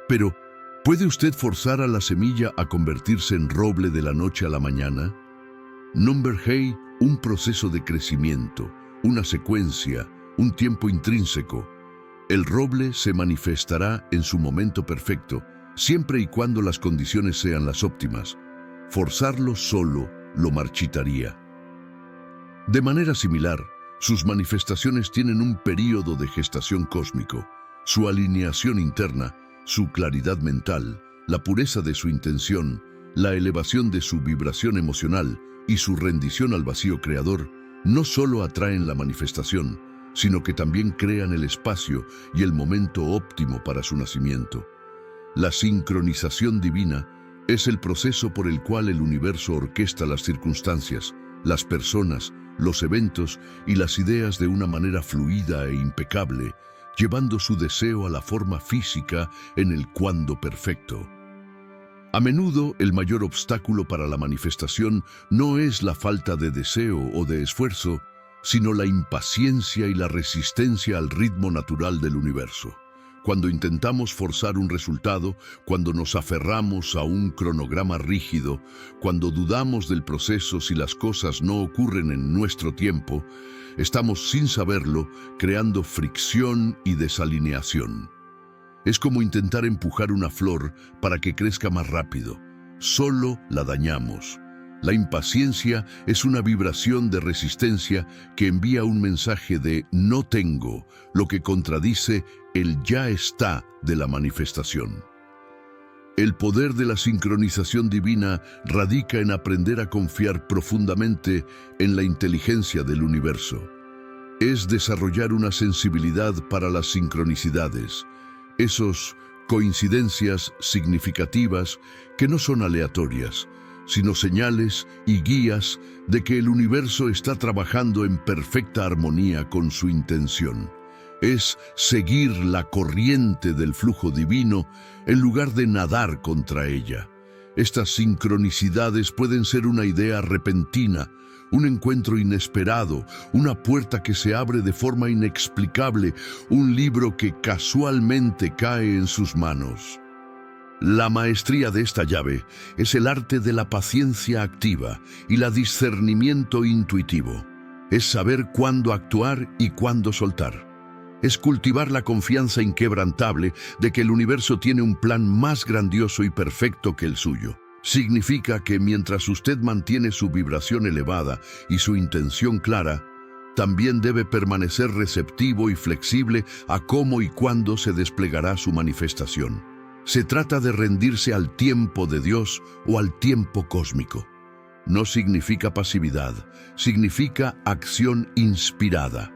Pero, ¿puede usted forzar a la semilla a convertirse en roble de la noche a la mañana? Hay un proceso de crecimiento, una secuencia, un tiempo intrínseco. El roble se manifestará en su momento perfecto, siempre y cuando las condiciones sean las óptimas. Forzarlo solo lo marchitaría. De manera similar, sus manifestaciones tienen un período de gestación cósmico. Su alineación interna, su claridad mental, la pureza de su intención, la elevación de su vibración emocional y su rendición al vacío creador no solo atraen la manifestación, sino que también crean el espacio y el momento óptimo para su nacimiento. La sincronización divina es el proceso por el cual el universo orquesta las circunstancias, las personas, los eventos y las ideas de una manera fluida e impecable, llevando su deseo a la forma física en el cuándo perfecto. A menudo, el mayor obstáculo para la manifestación no es la falta de deseo o de esfuerzo, sino la impaciencia y la resistencia al ritmo natural del universo. Cuando intentamos forzar un resultado, cuando nos aferramos a un cronograma rígido, cuando dudamos del proceso si las cosas no ocurren en nuestro tiempo, estamos, sin saberlo, creando fricción y desalineación. Es como intentar empujar una flor para que crezca más rápido. Solo la dañamos. La impaciencia es una vibración de resistencia que envía un mensaje de no tengo, lo que contradice el ya está de la manifestación. El poder de la sincronización divina radica en aprender a confiar profundamente en la inteligencia del universo. Es desarrollar una sensibilidad para las sincronicidades, esos coincidencias significativas que no son aleatorias, sino señales y guías de que el universo está trabajando en perfecta armonía con su intención. Es seguir la corriente del flujo divino en lugar de nadar contra ella. Estas sincronicidades pueden ser una idea repentina, un encuentro inesperado, una puerta que se abre de forma inexplicable, un libro que casualmente cae en sus manos. La maestría de esta llave es el arte de la paciencia activa y el discernimiento intuitivo. Es saber cuándo actuar y cuándo soltar. Es cultivar la confianza inquebrantable de que el universo tiene un plan más grandioso y perfecto que el suyo. Significa que mientras usted mantiene su vibración elevada y su intención clara, también debe permanecer receptivo y flexible a cómo y cuándo se desplegará su manifestación. Se trata de rendirse al tiempo de Dios o al tiempo cósmico. No significa pasividad, significa acción inspirada.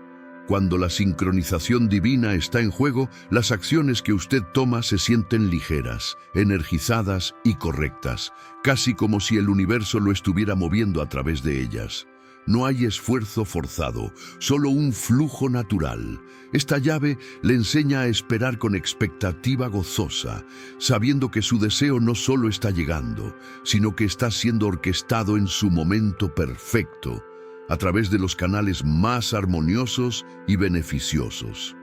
Cuando la sincronización divina está en juego, las acciones que usted toma se sienten ligeras, energizadas y correctas, casi como si el universo lo estuviera moviendo a través de ellas. No hay esfuerzo forzado, solo un flujo natural. Esta llave le enseña a esperar con expectativa gozosa, sabiendo que su deseo no solo está llegando, sino que está siendo orquestado en su momento perfecto, a través de los canales más armoniosos y beneficiosos.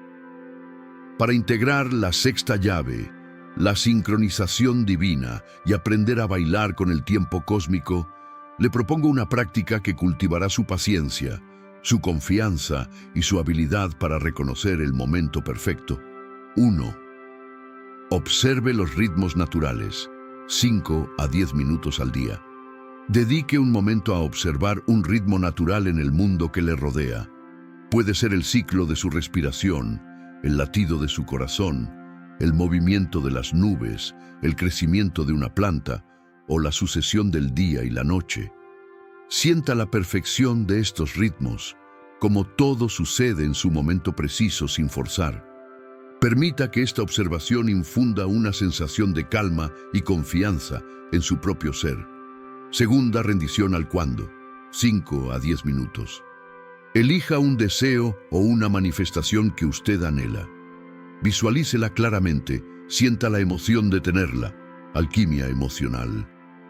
Para integrar la sexta llave, la sincronización divina, y aprender a bailar con el tiempo cósmico, le propongo una práctica que cultivará su paciencia, su confianza y su habilidad para reconocer el momento perfecto. 1. Observe los ritmos naturales, 5 a 10 minutos al día. Dedique un momento a observar un ritmo natural en el mundo que le rodea. Puede ser el ciclo de su respiración, el latido de su corazón, el movimiento de las nubes, el crecimiento de una planta o la sucesión del día y la noche. Sienta la perfección de estos ritmos, como todo sucede en su momento preciso sin forzar. Permita que esta observación infunda una sensación de calma y confianza en su propio ser. Segunda rendición al cuándo, 5 a 10 minutos. Elija un deseo o una manifestación que usted anhela. Visualícela claramente, sienta la emoción de tenerla, alquimia emocional.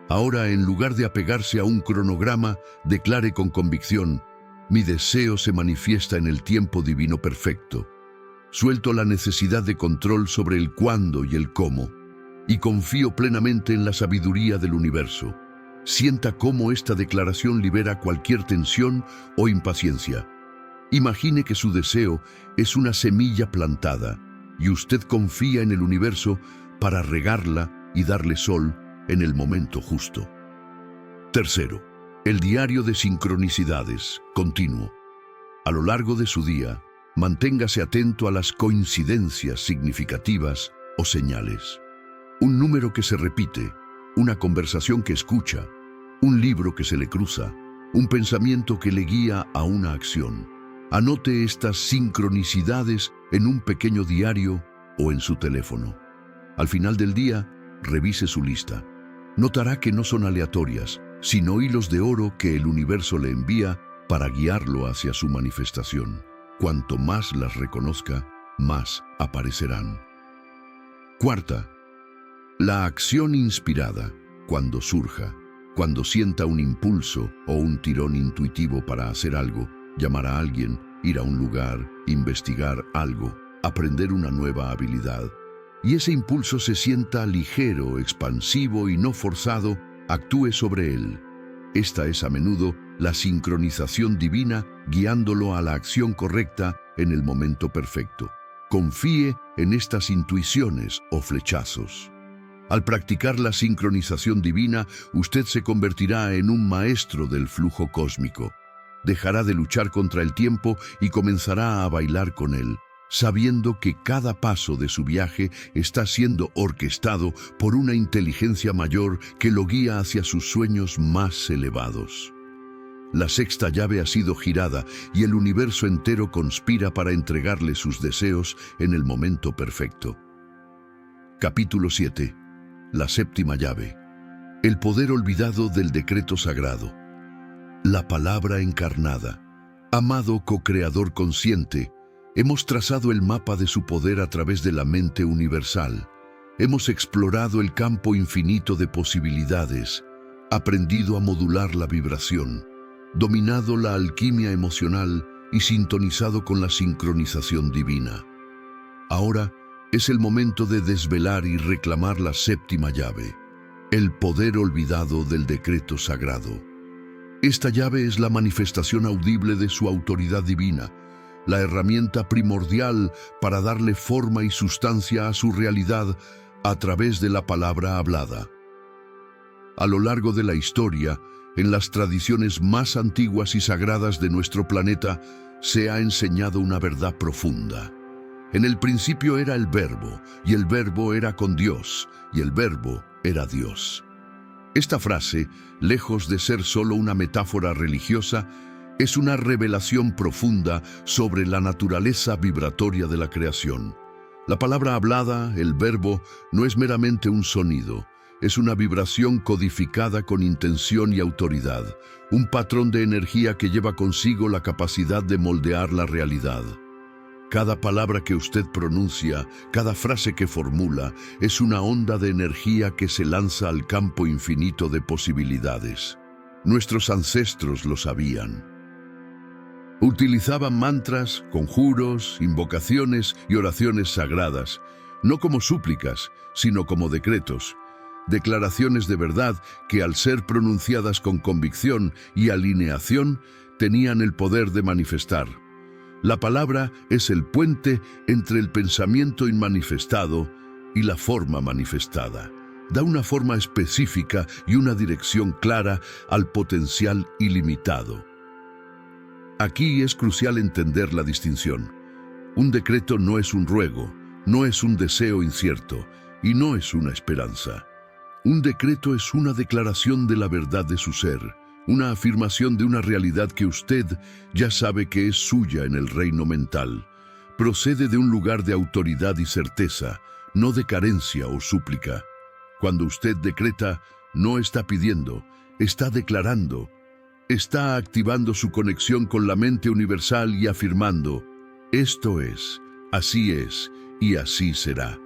Ahora, en lugar de apegarse a un cronograma, declare con convicción: mi deseo se manifiesta en el tiempo divino perfecto. Suelto la necesidad de control sobre el cuándo y el cómo, y confío plenamente en la sabiduría del universo. Sienta cómo esta declaración libera cualquier tensión o impaciencia. Imagine que su deseo es una semilla plantada, y usted confía en el universo para regarla y darle sol en el momento justo. Tercero, el diario de sincronicidades, continuo. A lo largo de su día, manténgase atento a las coincidencias significativas o señales. Un número que se repite, una conversación que escucha, un libro que se le cruza, un pensamiento que le guía a una acción. Anote estas sincronicidades en un pequeño diario o en su teléfono. Al final del día, revise su lista. Notará que no son aleatorias, sino hilos de oro que el universo le envía para guiarlo hacia su manifestación. Cuanto más las reconozca, más aparecerán. Cuarta, la acción inspirada, cuando surja, cuando sienta un impulso o un tirón intuitivo para hacer algo, llamar a alguien, ir a un lugar, investigar algo, aprender una nueva habilidad, y ese impulso se sienta ligero, expansivo y no forzado, actúe sobre él. Esta es a menudo la sincronización divina guiándolo a la acción correcta en el momento perfecto. Confíe en estas intuiciones o flechazos. Al practicar la sincronización divina, usted se convertirá en un maestro del flujo cósmico. Dejará de luchar contra el tiempo y comenzará a bailar con él, sabiendo que cada paso de su viaje está siendo orquestado por una inteligencia mayor que lo guía hacia sus sueños más elevados. La sexta llave ha sido girada y el universo entero conspira para entregarle sus deseos en el momento perfecto. Capítulo 7. La séptima llave. El poder olvidado del decreto sagrado. La palabra encarnada. Amado co-creador consciente, hemos trazado el mapa de su poder a través de la mente universal. Hemos explorado el campo infinito de posibilidades, aprendido a modular la vibración, dominado la alquimia emocional y sintonizado con la sincronización divina. Ahora es el momento de desvelar y reclamar la séptima llave, el poder olvidado del decreto sagrado. Esta llave es la manifestación audible de su autoridad divina, la herramienta primordial para darle forma y sustancia a su realidad a través de la palabra hablada. A lo largo de la historia, en las tradiciones más antiguas y sagradas de nuestro planeta, se ha enseñado una verdad profunda. En el principio era el Verbo, y el Verbo era con Dios, y el Verbo era Dios. Esta frase, lejos de ser solo una metáfora religiosa, es una revelación profunda sobre la naturaleza vibratoria de la creación. La palabra hablada, el verbo, no es meramente un sonido, es una vibración codificada con intención y autoridad, un patrón de energía que lleva consigo la capacidad de moldear la realidad. Cada palabra que usted pronuncia, cada frase que formula, es una onda de energía que se lanza al campo infinito de posibilidades. Nuestros ancestros lo sabían. Utilizaban mantras, conjuros, invocaciones y oraciones sagradas, no como súplicas, sino como decretos, declaraciones de verdad que al ser pronunciadas con convicción y alineación, tenían el poder de manifestar. La palabra es el puente entre el pensamiento inmanifestado y la forma manifestada. Da una forma específica y una dirección clara al potencial ilimitado. Aquí es crucial entender la distinción. Un decreto no es un ruego, no es un deseo incierto y no es una esperanza. Un decreto es una declaración de la verdad de su ser, una afirmación de una realidad que usted ya sabe que es suya en el reino mental. Procede de un lugar de autoridad y certeza, no de carencia o súplica. Cuando usted decreta, no está pidiendo, está declarando. Está activando su conexión con la mente universal y afirmando, esto es, y así será.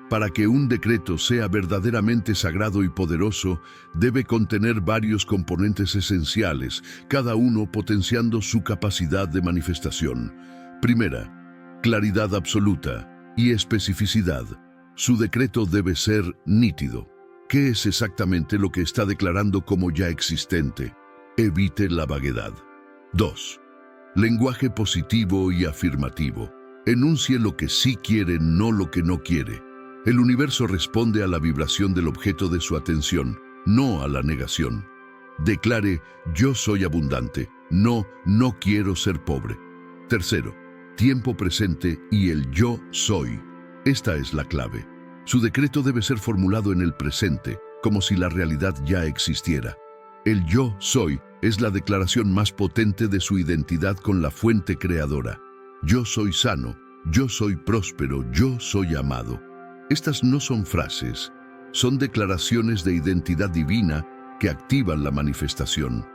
Para que un decreto sea verdaderamente sagrado y poderoso, debe contener varios componentes esenciales, cada uno potenciando su capacidad de manifestación. Primera, claridad absoluta y especificidad. Su decreto debe ser nítido. ¿Qué es exactamente lo que está declarando como ya existente? Evite la vaguedad. 2. Lenguaje positivo y afirmativo. Enuncie lo que sí quiere, no lo que no quiere. El universo responde a la vibración del objeto de su atención, no a la negación. Declare, yo soy abundante, no quiero ser pobre. Tercero, tiempo presente y el yo soy. Esta es la clave. Su decreto debe ser formulado en el presente, como si la realidad ya existiera. El yo soy es la declaración más potente de su identidad con la fuente creadora. Yo soy sano, yo soy próspero, yo soy amado. Estas no son frases, son declaraciones de identidad divina que activan la manifestación.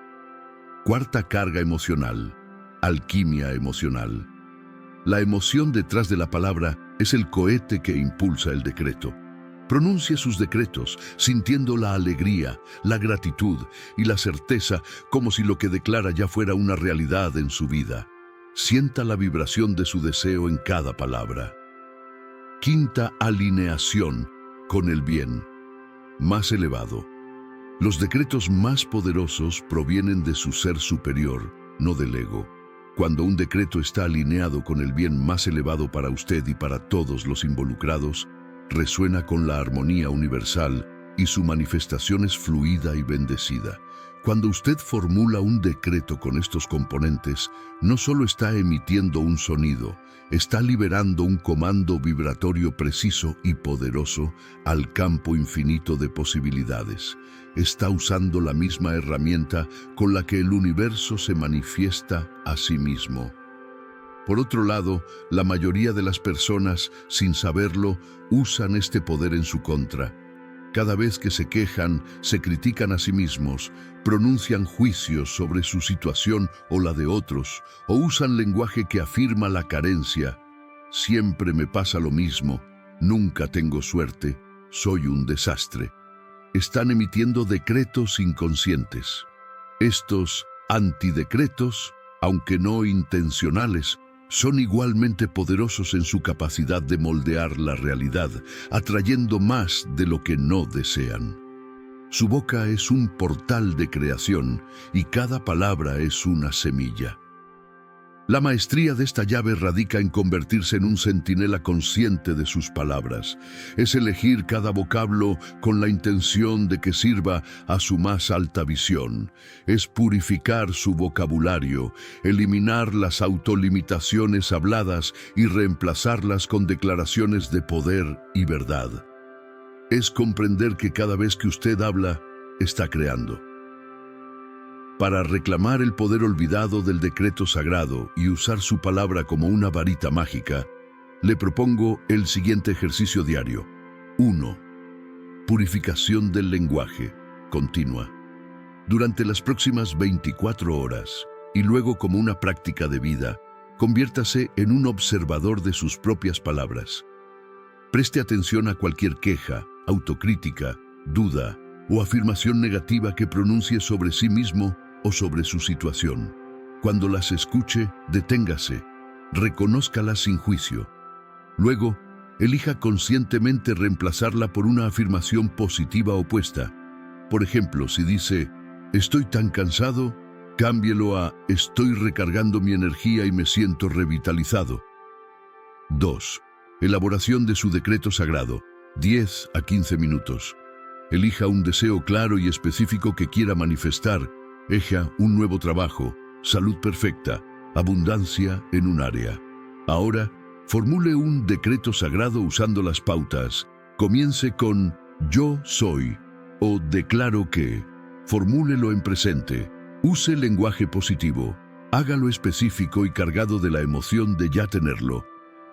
Cuarta carga emocional, alquimia emocional. La emoción detrás de la palabra es el cohete que impulsa el decreto. Pronuncie sus decretos, sintiendo la alegría, la gratitud y la certeza como si lo que declara ya fuera una realidad en su vida. Sienta la vibración de su deseo en cada palabra. Quinta alineación con el bien más elevado. Los decretos más poderosos provienen de su ser superior, no del ego. Cuando un decreto está alineado con el bien más elevado para usted y para todos los involucrados, resuena con la armonía universal y su manifestación es fluida y bendecida. Cuando usted formula un decreto con estos componentes, no solo está emitiendo un sonido, está liberando un comando vibratorio preciso y poderoso al campo infinito de posibilidades. Está usando la misma herramienta con la que el universo se manifiesta a sí mismo. Por otro lado, la mayoría de las personas, sin saberlo, usan este poder en su contra. Cada vez que se quejan, se critican a sí mismos, pronuncian juicios sobre su situación o la de otros, o usan lenguaje que afirma la carencia. Siempre me pasa lo mismo, nunca tengo suerte, soy un desastre. Están emitiendo decretos inconscientes. Estos antidecretos, aunque no intencionales, son igualmente poderosos en su capacidad de moldear la realidad, atrayendo más de lo que no desean. Su boca es un portal de creación y cada palabra es una semilla. La maestría de esta llave radica en convertirse en un centinela consciente de sus palabras. Es elegir cada vocablo con la intención de que sirva a su más alta visión. Es purificar su vocabulario, eliminar las autolimitaciones habladas y reemplazarlas con declaraciones de poder y verdad. Es comprender que cada vez que usted habla, está creando. Para reclamar el poder olvidado del decreto sagrado y usar su palabra como una varita mágica, le propongo el siguiente ejercicio diario. 1. Purificación del lenguaje continua. Durante las próximas 24 horas, y luego como una práctica de vida, conviértase en un observador de sus propias palabras. Preste atención a cualquier queja, autocrítica, duda o afirmación negativa que pronuncie sobre sí mismo o sobre su situación. Cuando las escuche, deténgase, reconózcalas sin juicio. Luego, elija conscientemente reemplazarla por una afirmación positiva opuesta. Por ejemplo, si dice, "Estoy tan cansado", cámbielo a "Estoy recargando mi energía y me siento revitalizado". 2. Elaboración de su decreto sagrado, 10 a 15 minutos. Elija un deseo claro y específico que quiera manifestar. Un nuevo trabajo, salud perfecta, abundancia en un área. Ahora, formule un decreto sagrado usando las pautas. Comience con "Yo soy" o "Declaro que". Formúlelo en presente. Use lenguaje positivo. Hágalo específico y cargado de la emoción de ya tenerlo.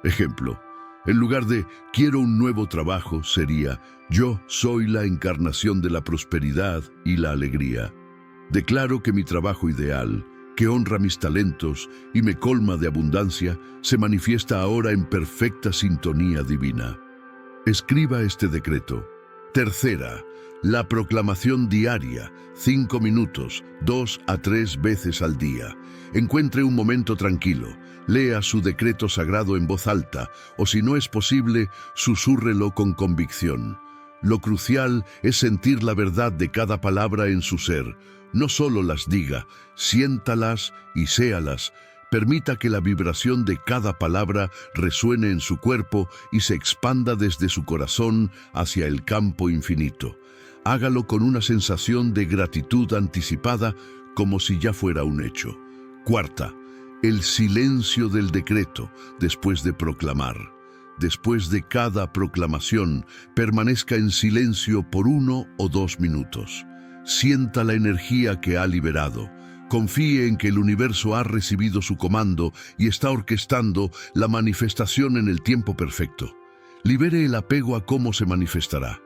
Ejemplo, en lugar de "quiero un nuevo trabajo", sería "yo soy la encarnación de la prosperidad y la alegría. Declaro que mi trabajo ideal, que honra mis talentos y me colma de abundancia, se manifiesta ahora en perfecta sintonía divina". Escriba este decreto. Tercera, la proclamación diaria, 5 minutos, 2 a 3 veces al día. Encuentre un momento tranquilo, lea su decreto sagrado en voz alta, o si no es posible, susúrrelo con convicción. Lo crucial es sentir la verdad de cada palabra en su ser. No solo las diga, siéntalas y séalas. Permita que la vibración de cada palabra resuene en su cuerpo y se expanda desde su corazón hacia el campo infinito. Hágalo con una sensación de gratitud anticipada, como si ya fuera un hecho. Cuarta, el silencio del decreto después de proclamar. Después de cada proclamación, permanezca en silencio por 1 o 2 minutos. Sienta la energía que ha liberado. Confíe en que el universo ha recibido su comando y está orquestando la manifestación en el tiempo perfecto. Libere el apego a cómo se manifestará.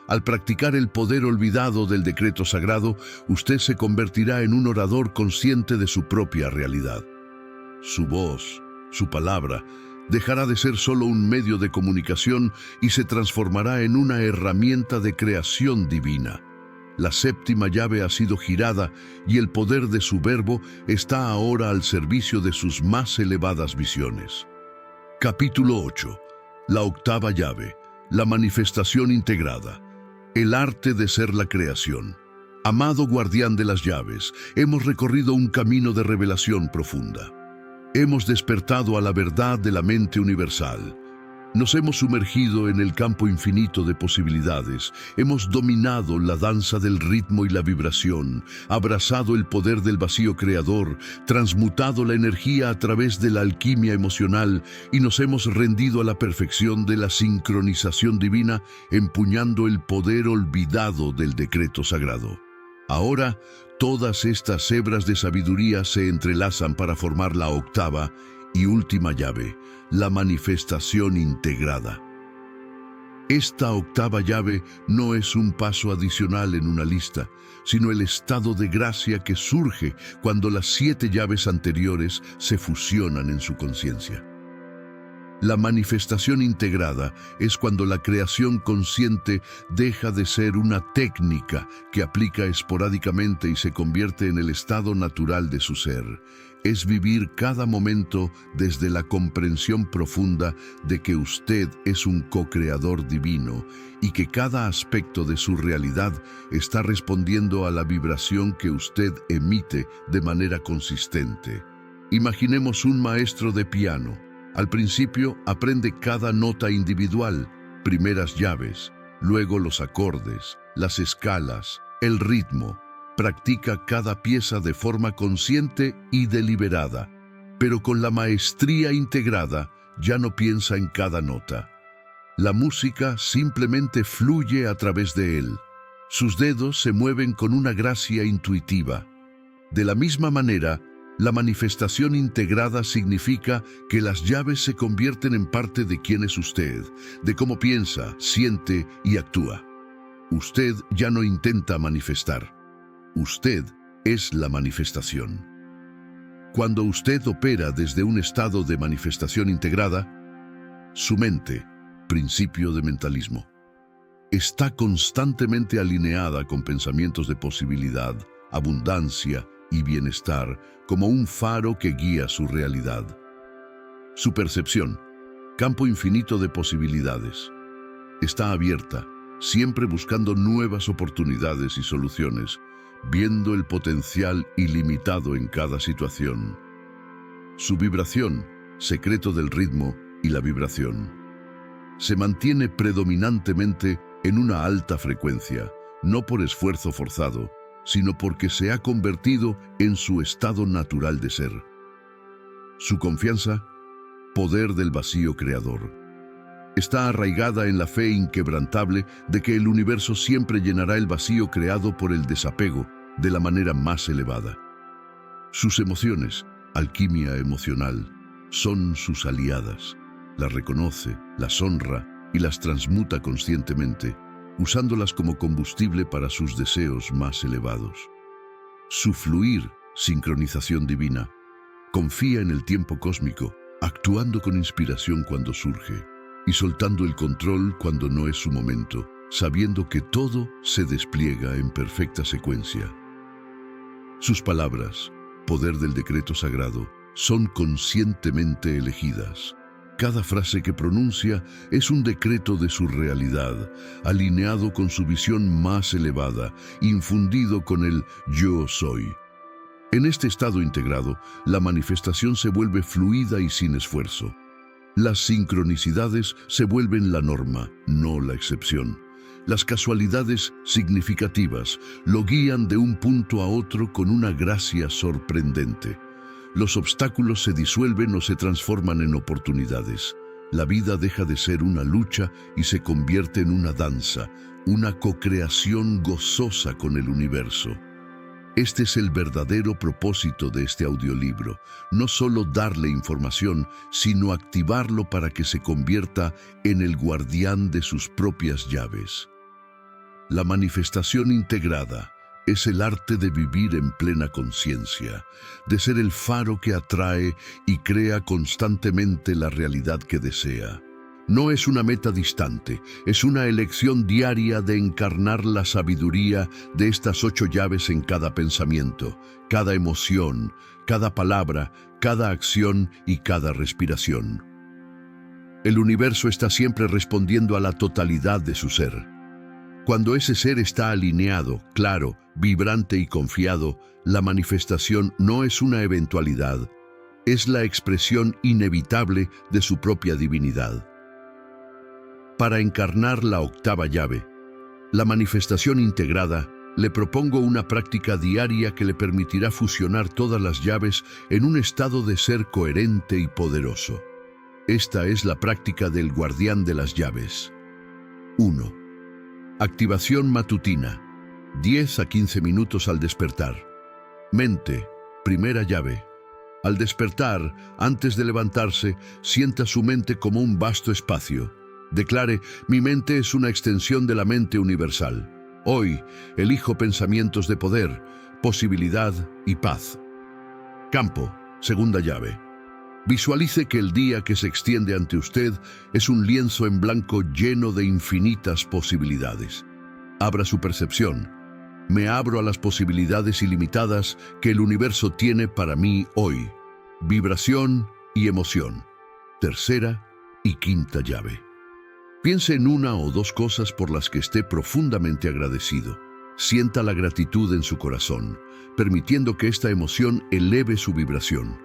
Al practicar el poder olvidado del decreto sagrado, usted se convertirá en un orador consciente de su propia realidad. Su voz, su palabra, dejará de ser solo un medio de comunicación y se transformará en una herramienta de creación divina. La séptima llave ha sido girada y el poder de su verbo está ahora al servicio de sus más elevadas visiones. Capítulo 8. La octava llave, la manifestación integrada. El arte de ser la creación. Amado guardián de las llaves, hemos recorrido un camino de revelación profunda. Hemos despertado a la verdad de la mente universal. Nos hemos sumergido en el campo infinito de posibilidades, hemos dominado la danza del ritmo y la vibración, abrazado el poder del vacío creador, transmutado la energía a través de la alquimia emocional y nos hemos rendido a la perfección de la sincronización divina, empuñando el poder olvidado del decreto sagrado. Ahora, todas estas hebras de sabiduría se entrelazan para formar la octava y última llave, la manifestación integrada. Esta octava llave no es un paso adicional en una lista, sino el estado de gracia que surge cuando las 7 llaves anteriores se fusionan en su conciencia. La manifestación integrada es cuando la creación consciente deja de ser una técnica que aplica esporádicamente y se convierte en el estado natural de su ser. Es vivir cada momento desde la comprensión profunda de que usted es un co-creador divino y que cada aspecto de su realidad está respondiendo a la vibración que usted emite de manera consistente. Imaginemos un maestro de piano. Al principio aprende cada nota individual, primeras llaves, luego los acordes, las escalas, el ritmo. Practica cada pieza de forma consciente y deliberada, pero con la maestría integrada ya no piensa en cada nota. La música simplemente fluye a través de él. Sus dedos se mueven con una gracia intuitiva. De la misma manera, la manifestación integrada significa que las llaves se convierten en parte de quién es usted, de cómo piensa, siente y actúa. Usted ya no intenta manifestar. Usted es la manifestación. Cuando usted opera desde un estado de manifestación integrada, su mente, principio de mentalismo, está constantemente alineada con pensamientos de posibilidad, abundancia y bienestar como un faro que guía su realidad. Su percepción, campo infinito de posibilidades, está abierta, siempre buscando nuevas oportunidades y soluciones, viendo el potencial ilimitado en cada situación. Su vibración, secreto del ritmo y la vibración, se mantiene predominantemente en una alta frecuencia, no por esfuerzo forzado, sino porque se ha convertido en su estado natural de ser. Su confianza, poder del vacío creador, está arraigada en la fe inquebrantable de que el universo siempre llenará el vacío creado por el desapego de la manera más elevada. Sus emociones, alquimia emocional, son sus aliadas. Las reconoce, las honra y las transmuta conscientemente, usándolas como combustible para sus deseos más elevados. Su fluir, sincronización divina, confía en el tiempo cósmico, actuando con inspiración cuando surge y soltando el control cuando no es su momento, sabiendo que todo se despliega en perfecta secuencia. Sus palabras, poder del decreto sagrado, son conscientemente elegidas. Cada frase que pronuncia es un decreto de su realidad, alineado con su visión más elevada, infundido con el yo soy. En este estado integrado, la manifestación se vuelve fluida y sin esfuerzo. Las sincronicidades se vuelven la norma, no la excepción. Las casualidades significativas lo guían de un punto a otro con una gracia sorprendente. Los obstáculos se disuelven o se transforman en oportunidades. La vida deja de ser una lucha y se convierte en una danza, una co-creación gozosa con el universo. Este es el verdadero propósito de este audiolibro, no solo darle información, sino activarlo para que se convierta en el guardián de sus propias llaves. La manifestación integrada es el arte de vivir en plena conciencia, de ser el faro que atrae y crea constantemente la realidad que desea. No es una meta distante, es una elección diaria de encarnar la sabiduría de estas 8 llaves en cada pensamiento, cada emoción, cada palabra, cada acción y cada respiración. El universo está siempre respondiendo a la totalidad de su ser. Cuando ese ser está alineado, claro, vibrante y confiado, la manifestación no es una eventualidad, es la expresión inevitable de su propia divinidad. Para encarnar la 8ª llave, la manifestación integrada, le propongo una práctica diaria que le permitirá fusionar todas las llaves en un estado de ser coherente y poderoso. Esta es la práctica del guardián de las llaves. 1. Activación matutina. 10 a 15 minutos al despertar. Mente, primera llave. Al despertar, antes de levantarse, sienta su mente como un vasto espacio. Declare, mi mente es una extensión de la mente universal. Hoy, elijo pensamientos de poder, posibilidad y paz. Campo, segunda llave. Visualice que el día que se extiende ante usted es un lienzo en blanco lleno de infinitas posibilidades. Abra su percepción. Me abro a las posibilidades ilimitadas que el universo tiene para mí hoy. Vibración y emoción. Tercera y quinta llave. Piense en 1 o 2 cosas por las que esté profundamente agradecido. Sienta la gratitud en su corazón, permitiendo que esta emoción eleve su vibración.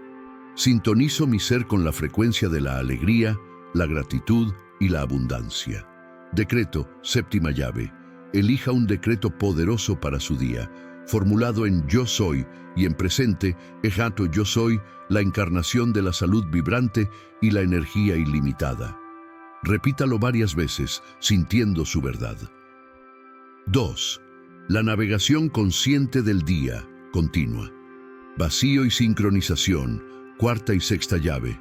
Sintonizo mi ser con la frecuencia de la alegría, la gratitud y la abundancia. Decreto, séptima llave. Elija un decreto poderoso para su día, formulado en yo soy y en presente, ejato yo soy, la encarnación de la salud vibrante y la energía ilimitada. Repítalo varias veces, sintiendo su verdad. 2. La navegación consciente del día, continua. Vacío y sincronización, cuarta y sexta llave.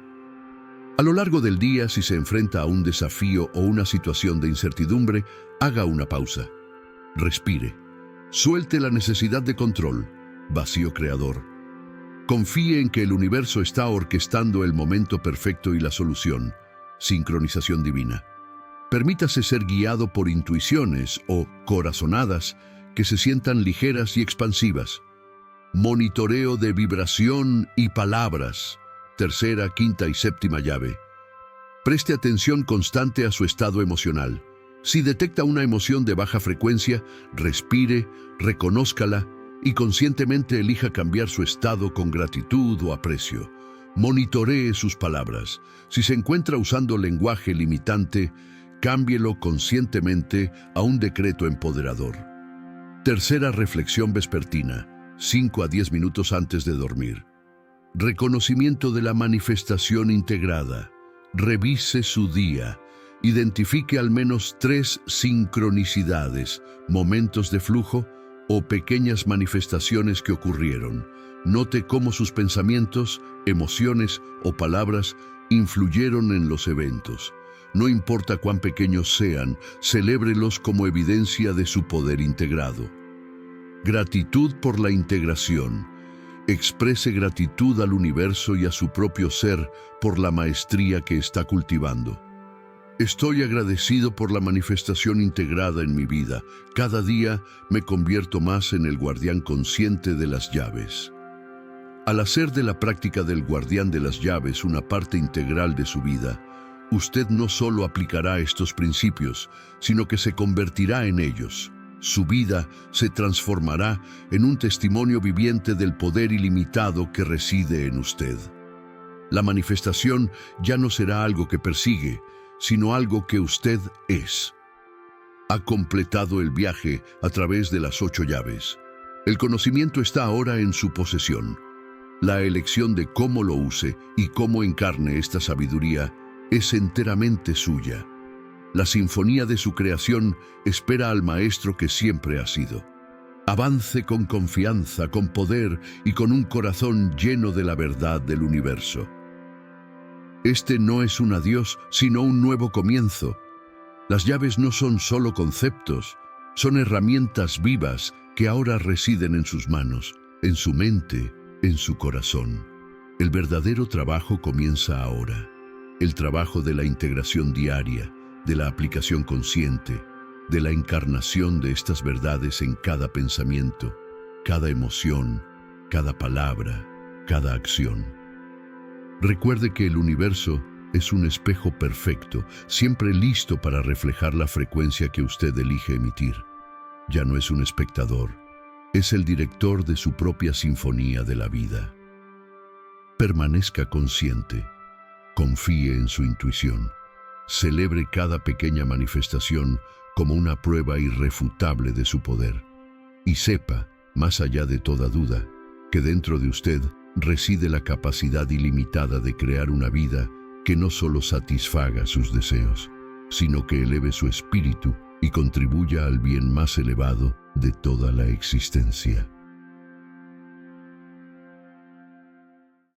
A lo largo del día, si se enfrenta a un desafío o una situación de incertidumbre, haga una pausa. Respire. Suelte la necesidad de control, vacío creador. Confíe en que el universo está orquestando el momento perfecto y la solución, sincronización divina. Permítase ser guiado por intuiciones o corazonadas que se sientan ligeras y expansivas. Monitoreo de vibración y palabras, tercera, quinta y séptima llave. Preste atención constante a su estado emocional. Si detecta una emoción de baja frecuencia, respire, reconózcala y conscientemente elija cambiar su estado con gratitud o aprecio. Monitoree sus palabras. Si se encuentra usando lenguaje limitante, cámbielo conscientemente a un decreto empoderador. Tercera reflexión vespertina, 5 a 10 minutos antes de dormir. Reconocimiento de la manifestación integrada. Revise su día. Identifique al menos 3 sincronicidades, momentos de flujo o pequeñas manifestaciones que ocurrieron. Note cómo sus pensamientos, emociones o palabras influyeron en los eventos. No importa cuán pequeños sean, celébrelos como evidencia de su poder integrado. Gratitud por la integración. Exprese gratitud al universo y a su propio ser por la maestría que está cultivando. Estoy agradecido por la manifestación integrada en mi vida. Cada día me convierto más en el guardián consciente de las llaves. Al hacer de la práctica del guardián de las llaves una parte integral de su vida, usted no solo aplicará estos principios, sino que se convertirá en ellos. Su vida se transformará en un testimonio viviente del poder ilimitado que reside en usted. La manifestación ya no será algo que persigue, sino algo que usted es. Ha completado el viaje a través de las 8 llaves. El conocimiento está ahora en su posesión. La elección de cómo lo use y cómo encarne esta sabiduría es enteramente suya. La sinfonía de su creación espera al maestro que siempre ha sido. Avance con confianza, con poder y con un corazón lleno de la verdad del universo. Este no es un adiós, sino un nuevo comienzo. Las llaves no son solo conceptos, son herramientas vivas que ahora residen en sus manos, en su mente, en su corazón. El verdadero trabajo comienza ahora. El trabajo de la integración diaria, de la aplicación consciente, de la encarnación de estas verdades en cada pensamiento, cada emoción, cada palabra, cada acción. Recuerde que el universo es un espejo perfecto, siempre listo para reflejar la frecuencia que usted elige emitir. Ya no es un espectador, es el director de su propia sinfonía de la vida. Permanezca consciente, confíe en su intuición, celebre cada pequeña manifestación como una prueba irrefutable de su poder. Y sepa, más allá de toda duda, que dentro de usted reside la capacidad ilimitada de crear una vida que no solo satisfaga sus deseos, sino que eleve su espíritu y contribuya al bien más elevado de toda la existencia.